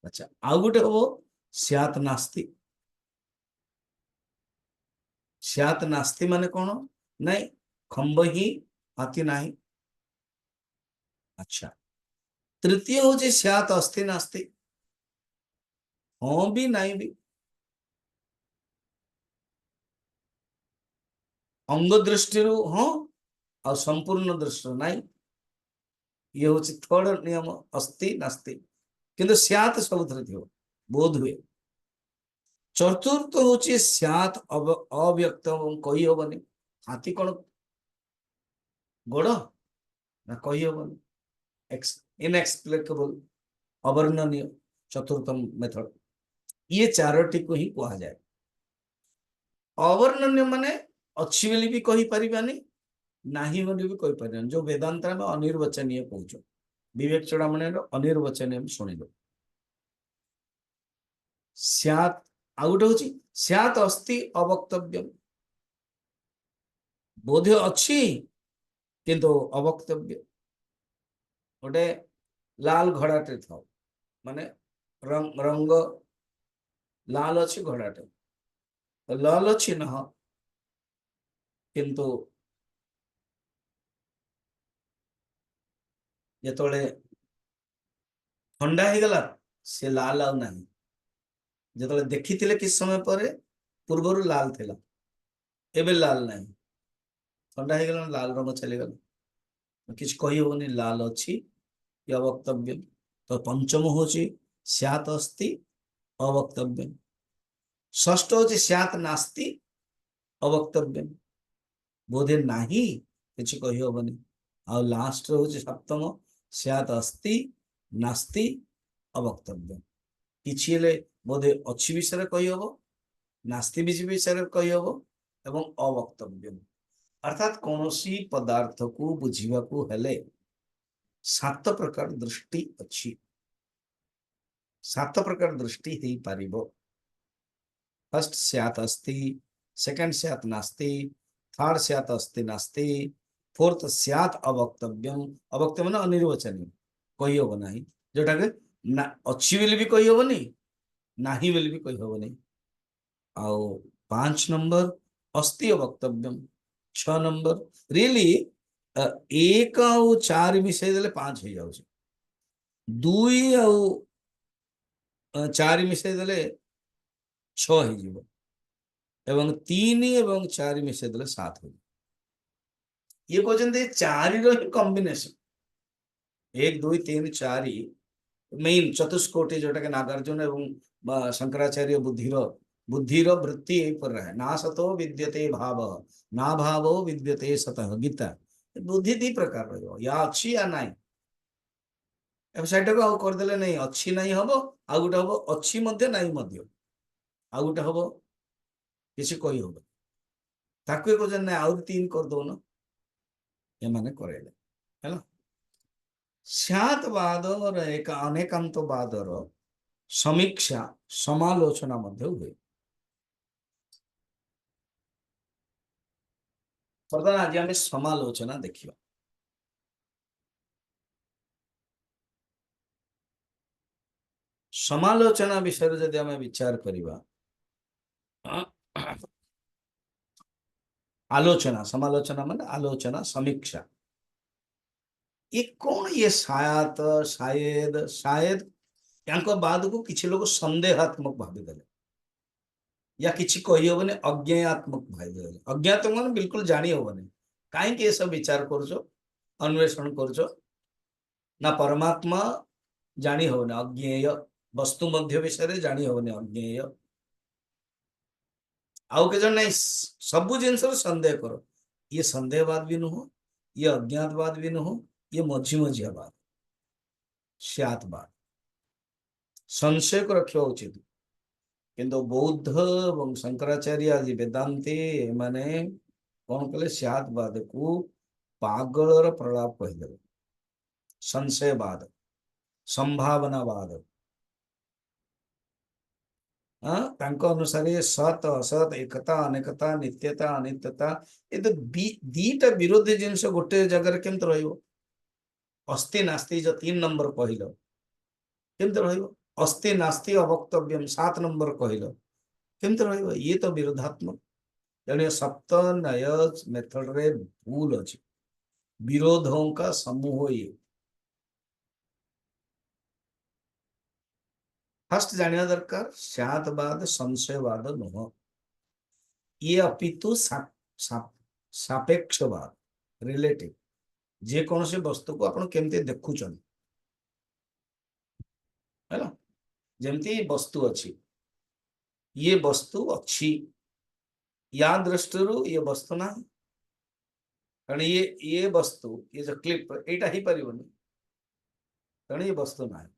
अच्छा आउ गोटे हम स्यात् नास्ति स्यात् नास्ति माने कौन नहीं खंब ही हाथी नहीं अच्छा तृतीय हूँ स्यात् अस्ति नास्ति हाँ भी नहीं भी अंग दृष्टि हाँ आ संपूर्ण दृष्टि नहीं ये हूँ थर्ड नियम अस्ति नास्ति किंतु स्यात् सब बोध हुए चतुर्थ हूँ स्यात् अव्यक्त कही हेनी हाथी कौन गोड़ ना कही हेनी इनएक्सप्लिकेबल अवर्णनीय चतुर्थम मेथड ये चारोटी को ही कहा जाए अवर्णनीय माने अच्छी बोली भी कही परिबानी नाही बोली भी कही परिबानी जो वेदांत में अनिर्वचनीय कहूँ विवेक चूड़ामणि अनिर्वचनीय शुणिल स्यात् आ गोटे हूँ स्यात् अस्ति अवक्तव्य बोध अच्छी किंतु अवक्तव्य गोटे लाल घोड़ाटे था माने रंग लाल अच्छी घोड़ाटे तो लाल अच्छी न किंतु जिते ठंडा हो गला से लाल आउ ना जो देखी कि समय पर पूर्वर लाल थिला एबे लाल ना ठंडा हो गला लाल रंग चलीगला कि कही होनी लाल अच्छी या अवक्तव्य तो पंचम हूँ स्यात् अस्ति अवक्तव्य षष्ठ हूँ स्यात् नास्ति अवक्तव्य बोधे नाही किसी कही हेनी आ लास्ट हूँ सप्तम स्यात् अस्ति नास्ति अवक्तव्य किसी बोधे अच्छी विषय कही हम नास्ति विषय कही हम एवं अवक्तव्य अर्थात कौन सी पदार्थ को बुझा हेले 7 प्रकार दृष्टि अच्छी 7 प्रकार दृष्टि ही पारिबो। फर्स्ट स्यात् अस्ति, सेकंड स्यात् नास्ति, थर्ड स्यात् अस्ति नास्ति, फोर्थ स्यात् अवक्तव्यम। अवक्तव्य ना अनिर्वचनीय कही हम ना जोटा के ना अच्छी बेले भी कही हेनी नाही बेले भी कही हेनी। आउ 5 नंबर अस्ति अवक्तव्यम। 6 नंबर रियली 1 आउ 4 मिसई देले 5 हो जाउछ। 2 आउ 4 मिसई देले 6 हो जिवो एवं 3 एवं 4 मिसई देले 7 हो। ये कहते 4 रो ही कॉम्बिनेशन 1 2 3 4 मेन चतुष्कोटि जोटा के नागार्जुन एवं शंकराचार्य बुद्धिर वृत्ति यही पर रहे ना सतो विद्यते भाव ना भावो विद्यते सतः गीता। बुद्धि 2 प्रकार रही या अच्छी या नाई सैटा को करदे नहीं अच्छी नहीं हम आ गोटे हम अच्छी नाई आ गोटे हम किसी कही हम ताकू कहते ना आउ 3 कर दौन ये माने करेले है स्यात्वाद और एक अनेकांतवाद समीक्षा समालोचना हुए। बर्तमान आज आम समालोचना देखिए। समालोचना विषय जदि आम विचार करवा आलोचना समालोचना माने आलोचना समीक्षा ये कौन ये शायद शायद बाद को किसी लोग संदेहात्मक भावीदेले या किसी कही हेनी अज्ञात्मक भाई अज्ञात मान बिल्कुल जानी हेनी कहीं सब विचार कर अन्वेषण कर ना परमात्मा जानी हेनी अज्ञेय वस्तु मध्य विषय जानी हेनी अज्ञेय आउ के नहीं सबू जिन सन्देह कर ये संदेहवाद भी नुह ये अज्ञातवाद भी नुह ये मझी मझियावाद स्यात्वाद संशय को रखा उचित किंतु बौद्ध और शंकराचार्य आज वेदांती माने कौन कले स्यात्वाद को पागलर प्रलाप कहीदे संशयवाद संभावनावाद अनुसार सत असत एकता अनेकता नित्यता अनित्यता ये तो दीटा विरोधी जिनस गोटे जगह केमती रस्ति नास्ति जो 3 नंबर कहल केमती रस्ति नास्ति अवक्तव्यम 7 नंबर कहल केमती ये तो विरोधात्मक तेणु सप्त न्याय मेथड रे भूल अच्छी विरोधों का समूह ये फर्स्ट जानिया दरकार स्यात्वाद संशयवाद नुह ये अपितु सापेक्षवाद रिलेटिव जे कौन से वस्तु को आपण केमती देखुचन है ना जमती वस्तु अच्छी ये वस्तु अच्छी या दृष्टि ये वस्तु ना कारण ये वस्तु ये जो क्लिप एटा ही परिबनी कारण ये वस्तु ना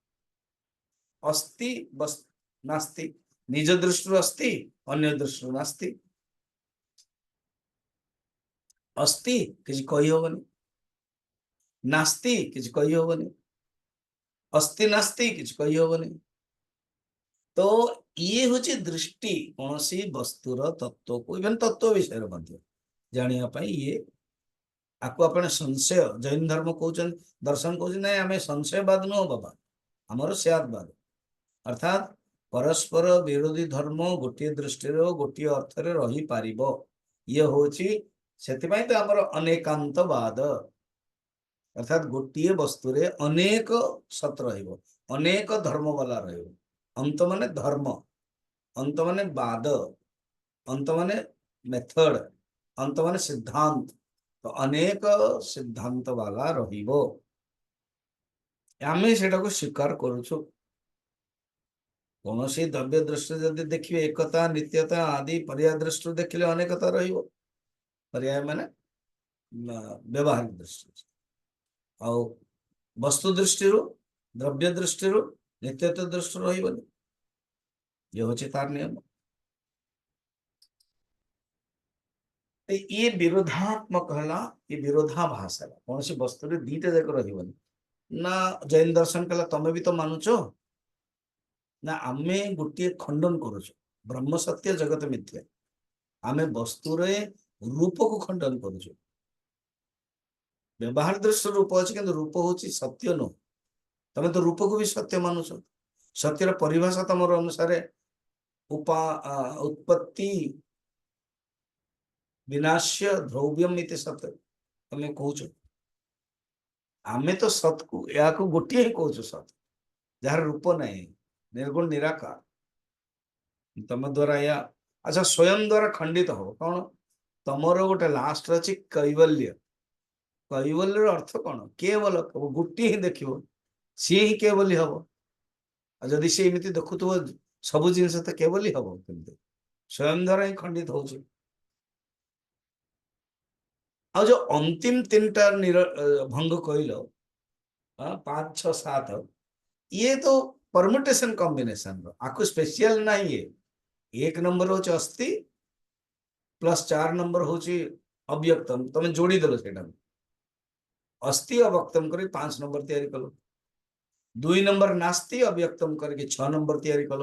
अस्ति नास्ति निज दृष्टि अस्ति अन्य दृष्टि नास्ति अस्ति किसी कही हेनी नास्ति किसी कही हेनी अस्ति नास्ति किसी कही हेनी तो ये हूँ दृष्टि कौन सी वस्तुर तत्व को इवन तत्व विषय जानापी ये आपको अपने संशय जैन धर्म कहते दर्शन कहते ना आम संशयवाद नुह बाबा आमर स्यात्वाद अर्थात परस्पर विरोधी धर्म गोटे दृष्टि गोटे अर्थ रही पार ये हूँ से तो आमर अनेकांतवाद अर्थात गोटे वस्तु अनेक सत रनेक धर्म वाला अंत माने धर्म अंत माने बाद अंत माने मेथड अंत माने सिद्धांत तो अनेक सिद्धांत वाला रहिबो आमे सेटा को स्वीकार करूछु कौन सी द्रव्य दृष्टि जब देखिए एकता नित्यता आदि पर्याय दृष्टि देखिले अनेकता रहिबो पर्याय माने व्यवहारिक दृष्टि आ वस्तु दृष्टि द्रव्य दृष्टि नित्यता दृष्टि रहिबो ये होचे तार नियम। ये विरोधात्मक है, ये विरोधाभास है। कौन सी वस्तु दीटा जाक रही ना जैन दर्शन कला तमें भी तो मानुच ना आमे गोटे खंडन करुच ब्रह्म सत्य जगत मिथ्या आमे वस्तुर रूप को खंडन करुच व्यवहार दृष्टि रूप अच्छे कि रूप हूँ सत्य नुह तमें तो रूप को भी सत्य मानुच सत्यर परिभाषा तुम अनुसार उत्पत्ति विनाश्य द्रव्यम इति सत्य तमें कौच आमे तो सत को या गोटे ही कौच सत जार रूप नहीं निर्गुण निराकार तम द्वारा या अच्छा स्वयं द्वारा खंडित हो कौन तमर गोटे लास्ट अच्छी कैवल्य कैवल्यर अर्थ कौन केवल गोटे ही देख सी ही केवल हम जदि सी एमती देखुव सब जिन तो केवल ही हम स्वयं द्वारा ही खंडित हो जो अंतिम तीन टा भंग कहल 5, 6, 7 ये तो परमुटेशन कॉम्बिनेशन आपको स्पेशल ना ये 1 नंबर हूँ अस्थि प्लस 4 नंबर हूँ अव्यक्तम तुम जोड़ी देल से अस्थि अव्यक्तम कर 5 नंबर तैयारी कल 2 नंबर नास्ति अव्यक्तम करके 6 नंबर तैयारी कल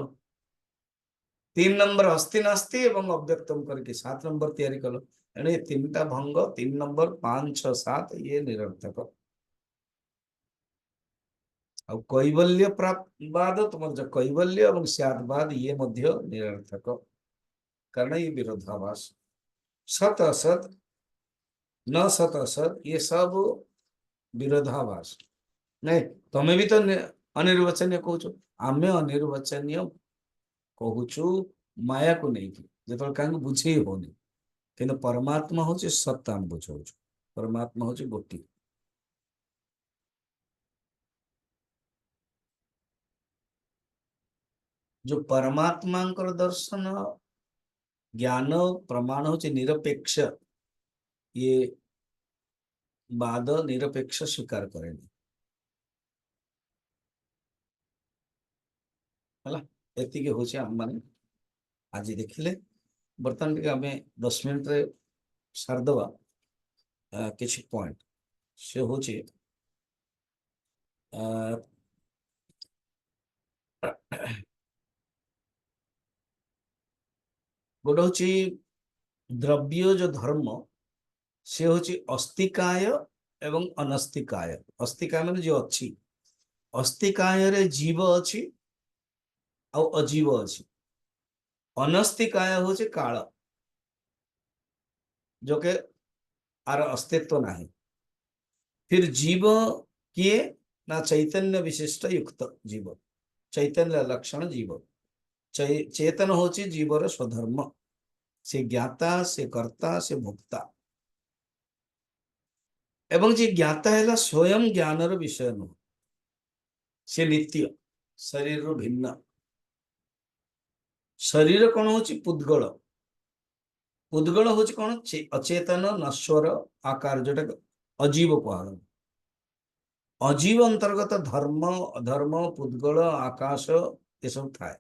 3 नंबर अस्थि नास्ति एवं अव्यक्तम करके 7 नंबर तैयारी कल एणे 3टा भंग 3 नंबर 5, 6, 7 ये निरर्थक और कैवल्य प्राप्त बाद तुम जो कैवल्य और सद्वाद ये मध्य निरर्थक कारण ये विरोधाभास सत असत न सत असत ये सब विरोधाभास नहीं तमें भी तो अनिर्वचनीय कहूच आमे अनिर्वचनीय कहूचु माया को नहीं जो क्या बुझे होनी कि परमात्मा हूँ सत आम बुझाऊ परमात्मा हूँ गोटी जो परमात्मा दर्शन ज्ञान प्रमाण हूँ निरपेक्ष ये बाद निरपेक्ष स्वीकार करेनी एति हूँ आम मैंने आज देखिले बर्तमान टे आम 10 मिनट रे सारदवा किसी पॉइंट से हूँ गोटे हूँ द्रव्य जो धर्म से हूँ अस्तिकाय एवं अनस्तिकाय अस्तिकाय मान जो अच्छी अस्तिकाय रे जीव अच्छी आ अजीव अच्छी अनस्तिकाय हूँ काल जो के आर अस्तित्व नहीं फिर जीव किए ना चैतन्य विशिष्ट युक्त जीव चैतन्य लक्षण जीव चेतन हूँ जीवर स्वधर्म से ज्ञाता से कर्ता से भोक्ता एवं जे ज्ञाता है स्वयं ज्ञानर विषय नुह से नित्य शरीर रु भिन्न शरीर कौन हूँ पुद्गल पुद्गल हूँ कौन अचेतन नश्वर आकार जोटा अजीव कह अजीव अंतर्गत धर्म अधर्म पुद्गल आकाश ये सब थाए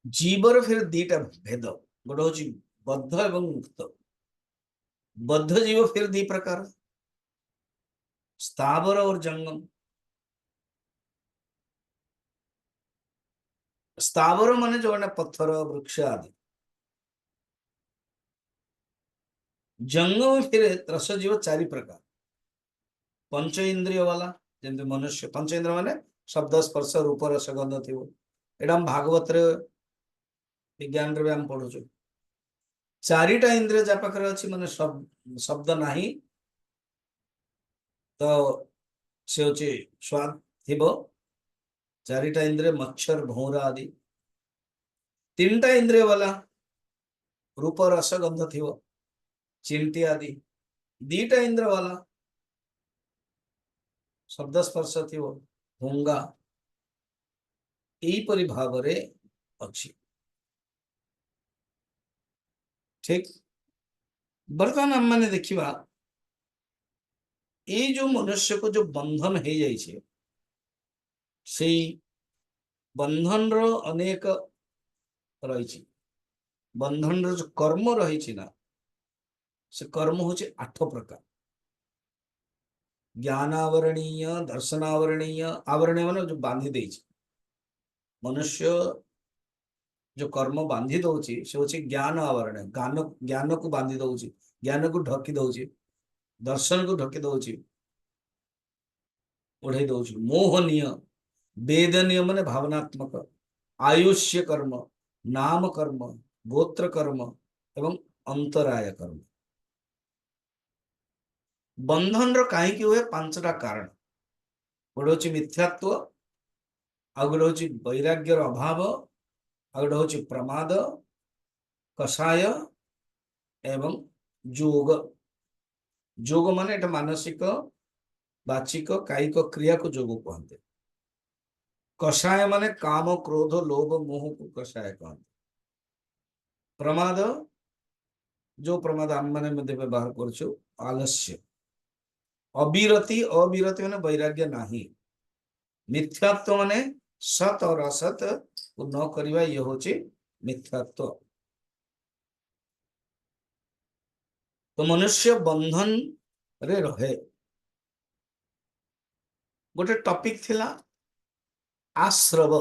जीवर फिर दीटा भेद गोटे हूँ बद्ध एवं मुक्त बद्ध जीव फिर 2 प्रकार स्थावर और जंगम स्थावर माने जो पत्थर वृक्ष आदि जंगम फिर रस जीव 4 प्रकार पंच इंद्रिय वाला जमी मनुष्य पंच इंद्रिय माने शब्द स्पर्श रूप रस गंध थी एटा भागवत विज्ञान रे हम पढ़ु 4टा इंद्रिय जा पाखे अच्छी माने शब्द नहीं तो से हूँ स्वाद थी 4टा इंद्रिय मच्छर भौरा आदि 3टा इंद्रिय वाला रूप रस गंध थी चिंटी आदि 2टा इंद्र वाला शब्द स्पर्श थी भूंगा यहीपरि भाव अच्छी ठीक बर्तमान आम मैंने देखा ये जो मनुष्य को जो बंधन हो जाए ସେଇ ବନ୍ଧନର ଅନେକ ରହିଛି। ବନ୍ଧନର ଯୋଉ କର୍ମ ରହିଛି ନା, ସେ କର୍ମ ହଉଛି 8 ପ୍ରକାର। ଜ୍ଞାନ ଆବରଣୀୟ, ଦର୍ଶନ ଆବରଣୀୟ। ଆବରଣୀୟ ମାନେ ଯୋଉ ବାନ୍ଧି ଦେଇଛି ମନୁଷ୍ୟ, ଯୋଉ କର୍ମ ବାନ୍ଧି ଦଉଛି ସେ ହଉଛି ଜ୍ଞାନ ଆବରଣୀୟ। ଜ୍ଞାନକୁ ବାନ୍ଧି ଦଉଛି, ଜ୍ଞାନକୁ ଢକି ଦଉଛି, ଦର୍ଶନକୁ ଢକି ଦଉଛି, ଓଢେଇ ଦଉଛି। ମୋହନୀୟ, ବେଦନୀୟ ମାନେ ଭାବନାତ୍ମକ। ଆୟୁଷ୍ୟ କର୍ମ, ନାମ କର୍ମ, ଗୋତ୍ର କର୍ମ ଏବଂ ଅନ୍ତରାୟ କର୍ମ। ବନ୍ଧନର କାହିଁକି ହୁଏ? 5ଟା କାରଣ। ଗୋଟେ ହଉଛି ମିଥ୍ୟାତ୍ଵ, ଆଉ ଗୋଟେ ହଉଛି ବୈରାଗ୍ୟର ଅଭାବ, ଆଉ ଗୋଟେ ହଉଛି ପ୍ରମାଦ, କଷାୟ ଏବଂ ଯୋଗ। ଯୋଗ ମାନେ ଏଟା ମାନସିକ, ବାଚିକ, କାୟିକ କ୍ରିୟାକୁ ଯୋଗ କୁହନ୍ତି। କଷାୟ ମାନେ କାମ, କ୍ରୋଧ, ଲୋଭ, ମୋହକୁ କଷାୟ କହନ୍ତି। ପ୍ରମାଦ, ଯୋଉ ପ୍ରମାଦ ଆମେ ମାନେ ମଧ୍ୟ ବ୍ୟବହାର କରୁଛୁ, ଆଲସ୍ୟ। ଅବିରତି, ଅବିରତି ମାନେ ବୈରାଗ୍ୟ ନାହିଁ। ମିଥ୍ୟାତ୍ଵ ମାନେ ସତ और असत को न କରିବା, ଇଏ ହଉଛି ମିଥ୍ୟାତ୍ଵ। ତ ମନୁଷ୍ୟ ବନ୍ଧନ ରେ ରହେ। ଗୋଟେ ଟପିକ ଥିଲା ଆଶ୍ରବ।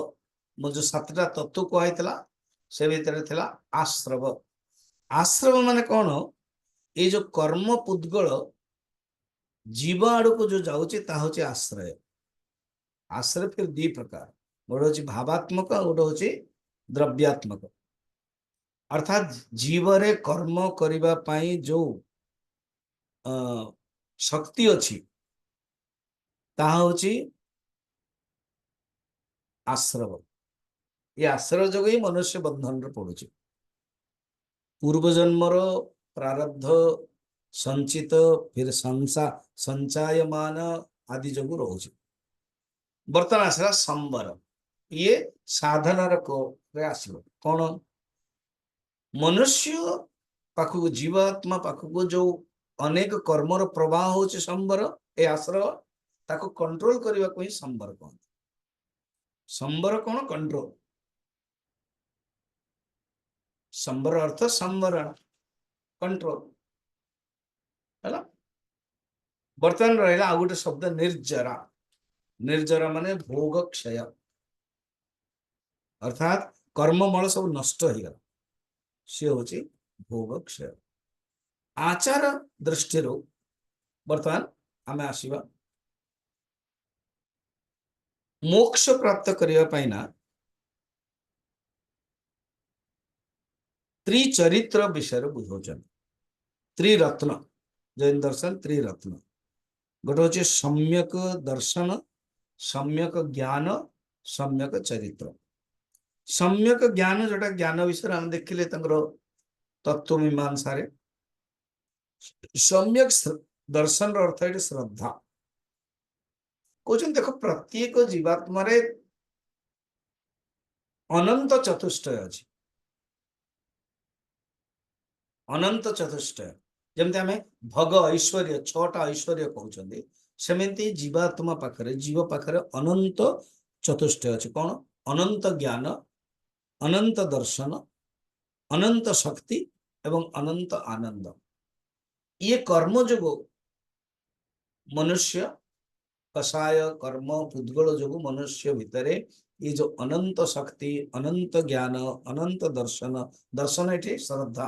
ମୁଁ ଯୋଉ 7ଟା ତତ୍ଵ କୁହାଯାଇଥିଲା ସେ ଭିତରେ ଥିଲା ଆଶ୍ରବ। ଆଶ୍ରବ ମାନେ କଣ? ଏଇ ଯୋଉ କର୍ମ ପୁଦ୍ଗଳ ଜୀବ ଆଡକୁ ଯୋଉ ଯାଉଛି ତାହା ହଉଛି ଆଶ୍ରୟ। ଆଶ୍ରୟ ଫିର 2 ପ୍ରକାର, ଗୋଟେ ହଉଛି ଭାବାତ୍ମକ, ଆଉ ଗୋଟେ ହଉଛି ଦ୍ରବ୍ୟାତ୍ମକ। ଅର୍ଥାତ୍ ଜୀବରେ କର୍ମ କରିବା ପାଇଁ ଯୋଉ ଶକ୍ତି ଅଛି ତାହା ହଉଛି ଆଶ୍ରବ। ଏ ଆଶ୍ରୟ ଯୋଗୁଁ ହିଁ ମନୁଷ୍ୟ ବନ୍ଧନରେ ପଡୁଛି। ପୂର୍ବ ଜନ୍ମର ପ୍ରାରବ୍ଧ ସଞ୍ଚିତ, ଫିର ସଞ୍ଚାୟମାନ ଆଦି ଯୋଗୁଁ ରହୁଛି। ବର୍ତ୍ତମାନ ଆସିଲା ସମ୍ବର। ଇଏ ସାଧନାର କୋରେ ଆସିବ। କଣ? ମନୁଷ୍ୟ ପାଖକୁ, ଜୀବାତ୍ମା ପାଖକୁ ଯୋଉ ଅନେକ କର୍ମର ପ୍ରବାହ ହଉଛି ସମ୍ବର, ଏ ଆଶ୍ରୟ, ତାକୁ କଣ୍ଟ୍ରୋଲ କରିବାକୁ ହିଁ ସମ୍ବର କହନ୍ତି। ସମ୍ବର କଣ? କଣ୍ଟ୍ରୋଲ। ସମ୍ବର ଅର୍ଥ ସମ୍ବରଣ, କଣ୍ଟ୍ରୋଲ ହେଲା। ବର୍ତ୍ତମାନ ରହିଲା ଆଉ ଗୋଟେ ଶବ୍ଦ ନିର୍ଜରା। ନିର୍ଜରା ମାନେ ଭୋଗ କ୍ଷୟ, ଅର୍ଥାତ୍ କର୍ମମଳ ସବୁ ନଷ୍ଟ ହେଇଗଲା, ସେ ହଉଛି ଭୋଗ କ୍ଷୟ। ଆଚାର ଦୃଷ୍ଟିରୁ ବର୍ତ୍ତମାନ ଆମେ ଆସିବା ମୋକ୍ଷ ପ୍ରାପ୍ତ କରିବା ପାଇଁ ନା ତ୍ରିଚରିତ୍ର ବିଷୟରେ ବୁଝାଉଛନ୍ତି। ତ୍ରିରତ୍ନ, ଜୈନ ଦର୍ଶନ ତ୍ରିରତ୍ନ। ଗୋଟେ ହଉଛି ସମ୍ୟକ ଦର୍ଶନ, ସମ୍ୟକ ଜ୍ଞାନ, ସମ୍ୟକ ଚରିତ୍ର। ସମ୍ୟକ ଜ୍ଞାନ, ଯୋଉଟା ଜ୍ଞାନ ବିଷୟରେ ଆମେ ଦେଖିଲେ ତାଙ୍କର ତତ୍ଵ ମୀମାଂସାରେ। ସମ୍ୟକ ଦର୍ଶନର ଅର୍ଥ ଏଠି ଶ୍ରଦ୍ଧା। କହୁଛନ୍ତି ଦେଖ, ପ୍ରତ୍ୟେକ ଜୀବାତ୍ମାରେ ଅନନ୍ତ ଚତୁଷ୍ଟୟ ଅଛି। ଅନନ୍ତ ଚତୁଷ୍ଟୟ, ଯେମିତି ଆମେ ଭୋଗ ଐଶ୍ୱର୍ଯ୍ୟ, 6ଟା ଐଶ୍ୱର୍ଯ୍ୟ କହୁଛନ୍ତି, ସେମିତି ଜୀବାତ୍ମା ପାଖରେ, ଜୀବ ପାଖରେ ଅନନ୍ତ ଚତୁଷ୍ଟୟ ଅଛି। କଣ? ଅନନ୍ତ ଜ୍ଞାନ, ଅନନ୍ତ ଦର୍ଶନ, ଅନନ୍ତ ଶକ୍ତି ଏବଂ ଅନନ୍ତ ଆନନ୍ଦ। ଇଏ କର୍ମ ଯୋଗୁଁ ମନୁଷ୍ୟ, କଷାୟ କର୍ମ ପୁଦ୍ଗଳ ଯୋଗୁଁ ମନୁଷ୍ୟ ଭିତରେ ये जो अनंत शक्ति, अनंत ज्ञान, अनंत दर्शन, दर्शन एठी श्रद्धा,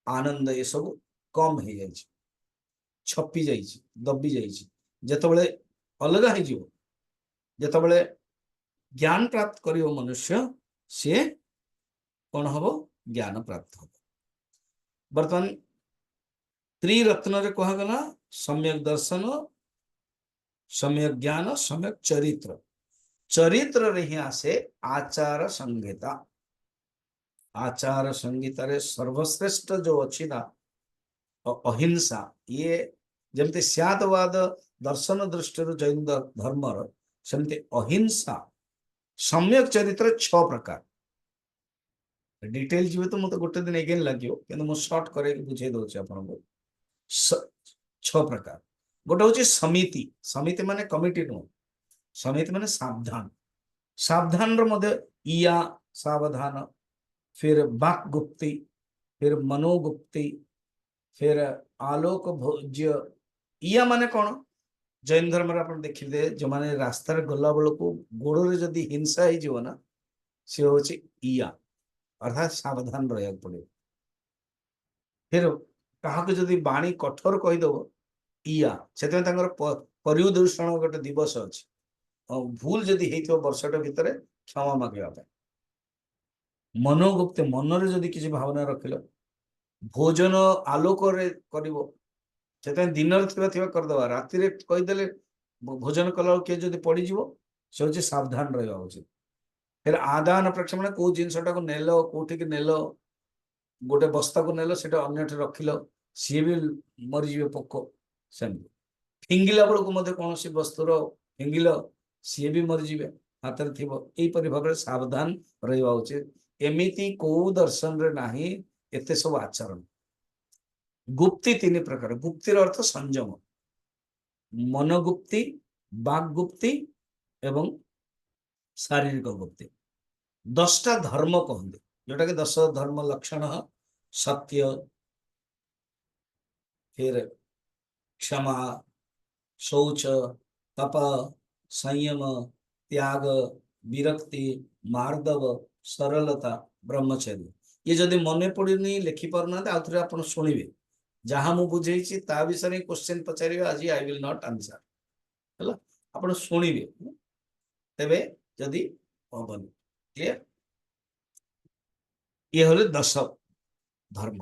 आनंद, ये सब कम हो जाए, छपी जाए, दबी जाए। जितेबाला अलग हो, जितेबाला ज्ञान प्राप्त करियो मनुष्य, सी कौन हम? ज्ञान प्राप्त हो। बर्तमान त्रिरत्न रे कहगला सम्यक दर्शन, सम्यक ज्ञान, सम्यक चरित्र। चरित्र रे ही आसे आचार संहिता। आचार संहिता रे सर्वश्रेष्ठ जो अच्छी ना अहिंसा, ये जमते स्यादवाद दर्शन दृष्टि जैन धर्म सेमती अहिंसा। सम्यक चरित्र 6 प्रकार। डिटेल जीवे तो मत गोटे दिन एगेन लगे कि सर्ट कर बुझे दूसरे आपको। 6 प्रकार। गोटे हूँ समिति। समिति माने कमिटी नुह, समित माने सावधान, सावधान रो मध्य इया सावधान, फिर वाक गुप्ति, फिर मनोगुप्ति, फिर आलोक भोज्य। इया माने कौन? जैन धर्म आप देखिए जो माने रास्तार गला बेलू गोड़ जदि हिंसा हो ना सी हूँ इया, अर्थात सावधान रहा पड़े। फिर क्या जदि बाणी कठोर कहीदेव इया से परिदूषण गोटे दिवस अच्छी, भूल जदि हो वर्षट भितर क्षमा मांगे। मनोगुप्त मनरे जदि किसी भावना रखिल, भोजन आलोक से दिन करदे राति कहीदे भोजन कला किए जब पड़ज से हूँ सावधान रहा उचित। फिर आदान प्रक्षेपण कौ जिनटा को नेल कौटिक नेल गोटे बस्ता को नेल से अन्य रखिल सी भी मरीजे पोक सेमती। फिंगिला बेलू कौन सी वस्तुर फिंगिल सी भी मरीजे हाथ में थी यहीपरि भाव में सावधान रहा उचित। एमती कौ दर्शन रे नाही एते सब आचरण। गुप्ति तीन प्रकार, गुप्तिर अर्थ संयम, मनोगुप्ति, वाग्गुप्ति एवं शारीरिक गुप्ति। 10टा धर्म कहते जोटा कि 10 धर्म लक्षण, सत्य, फिर क्षमा, शौच, तप, संयम, त्याग, विरक्ति, मार्दव, सरलता, ब्रह्मचर्य। ये जदि मन पड़नी लिखिपारना आउ थे आप शुणे जहाँ मुझे बुझे ता विषय क्वेश्चन पचारे आज आई विल नॉट आंसर है आप शुणे तेरे जदि हबन क्लियर। ये हले 10 धर्म।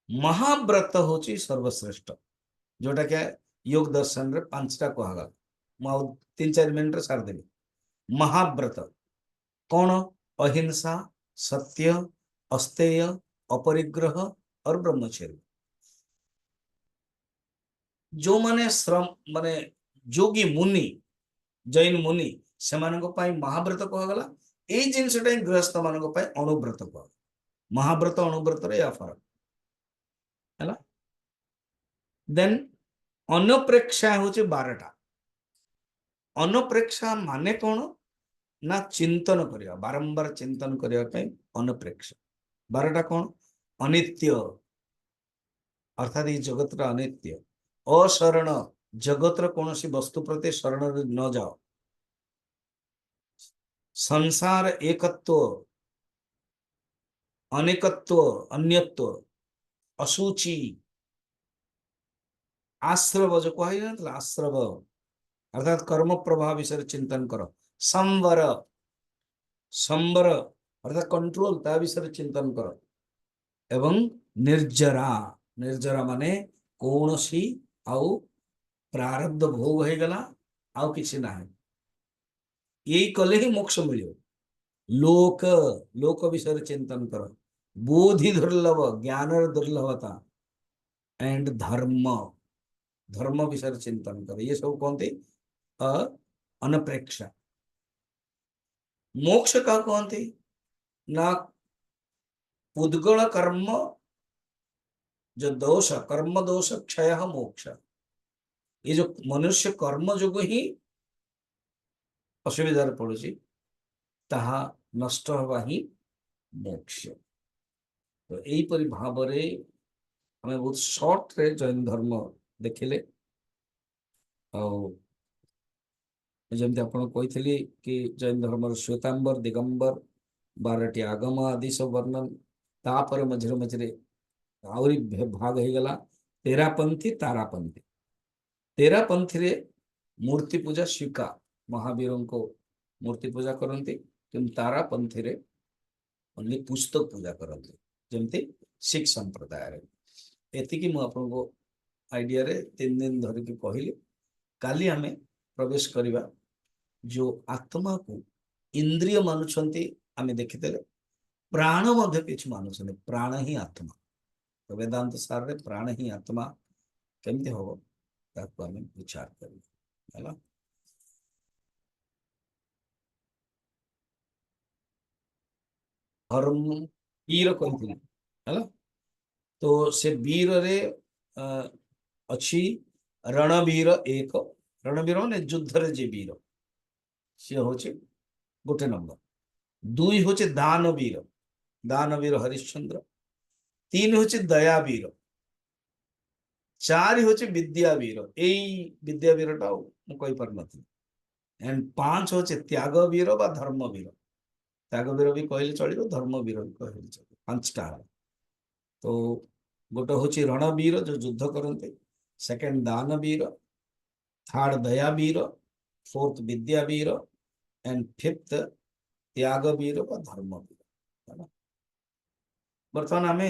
महाव्रत हूँ सर्वश्रेष्ठ जोटा क्या योग दर्शन रे 5टा कहगा मु 3-4 मिनट सारदेवी। महाव्रत कौन? अहिंसा, सत्य, अस्तेय, अपरिग्रह और ब्रह्मचर्य। जो माने श्रम माने जोगी मुनि जैन मुनि से महाव्रत कहगला। यही जिनसटा गृहस्थ मान अणुव्रत कह। महाव्रत अणुव्रत या फरक है। देन अनप्रेक्षा हूँ 12टा। अनप्रेक्षा माने कौन ना चिंतन करिया, बारंबार चिंतन करने अनप्रेक्षा। 12टा कौन? अनित्य अर्थात ये जगत अनित्य, अशरण जगत कौन सी वस्तु प्रति शरण न जाओ, संसार एकत्व, अनेकत्व, अन्यत्व, असूचि, आश्रव जो कह आश्रव अर्थात कर्म प्रभाव विषय चिंतन करो, संवर संवर अर्थात कंट्रोल ता विषय चिंतन करो, एवं निर्जरा निर्जरा माने कौन सी आउ प्रारब्ध भोग हो गला आउ किसी ना यही कले ही मोक्ष मिले। लोक लोक विषय चिंतन कर, बोधि दुर्लभ ज्ञान दुर्लभता एंड धर्म धर्म विषय चिंतन कर, ये सब कहते अनप्रेक्षा। मोक्ष क्या कहते ना उद्गल कर्म जो दोष कर्म दोष क्षय मोक्ष। ये जो मनुष्य कर्म जोग ही असुविधार पड़ुची ताहा नष्ट हवा ही मोक्ष। तो यहीपरि भाव हमें बहुत शॉर्ट रे जैन धर्म देखिले। जमती आप कही कि जैन धर्म श्वेतांबर दिगंबर 12टी आगम आदि सब वर्णन तापर मझे मझे आहरी भाग हो गला 13पंथी तारापंथी। 13पंथी रे मूर्ति पूजा स्वीकार, महावीर को मूर्ति पूजा करती, कि तारापंथी रे ओनली पुस्तक पूजा करते जमती सिख संप्रदाय। एतिकी मु आपको आइडिया रे 3 दिन धरिकी कहली। काली आमे प्रवेश करिबा जो आत्मा को इंद्रिय मानुछंती आमे देखितेले, प्राण मध्य किछ मानुछंती, प्राण ही आत्मा। तो वेदांत सार रे प्राण ही आत्मा केमती हो ताको आमे विचार करिबा हैला। धर्म वीर कहथिले हैला। तो से वीर रे अच्छी रणवीर एक, रणवीर माने युद्ध रे जे वीर, সে হচ্ছে গোটে নম্বর। 2 হচ্ছে দানবীর হরিশ্চন্দ্র। 3 হচ্ছে দয়াবীর। 4 হচ্ছে বিদ্যাবীর। এই বিদ্যাবীরটাও ମୁଁ କହିପାରୁନଥିଲି। एंड 5 হচ্ছে ত্যাগবীর বা ধর্মবীর। ত্যাগবীর ବି କହିଲେ ଚଳିବ, ଧର୍ମବୀର ବି କହିଲେ ଚଳିବ। 5ଟା ହେଲା। তো ଗୋଟେ ହଉଛି ରଣବୀର, ଯୋଉ ଯୁଦ୍ଧ କରନ୍ତି। ସେକେଣ୍ଡ ଦାନବୀର, ଥାର୍ଡ ଦୟାବୀର, ଫୋର୍ଥ ବିଦ୍ୟାବୀର एंड फिफ्थ ତ୍ୟାଗବୀର ବା ଧର୍ମବୀର। ହେଲା। ବର୍ତ୍ତମାନ ଆମେ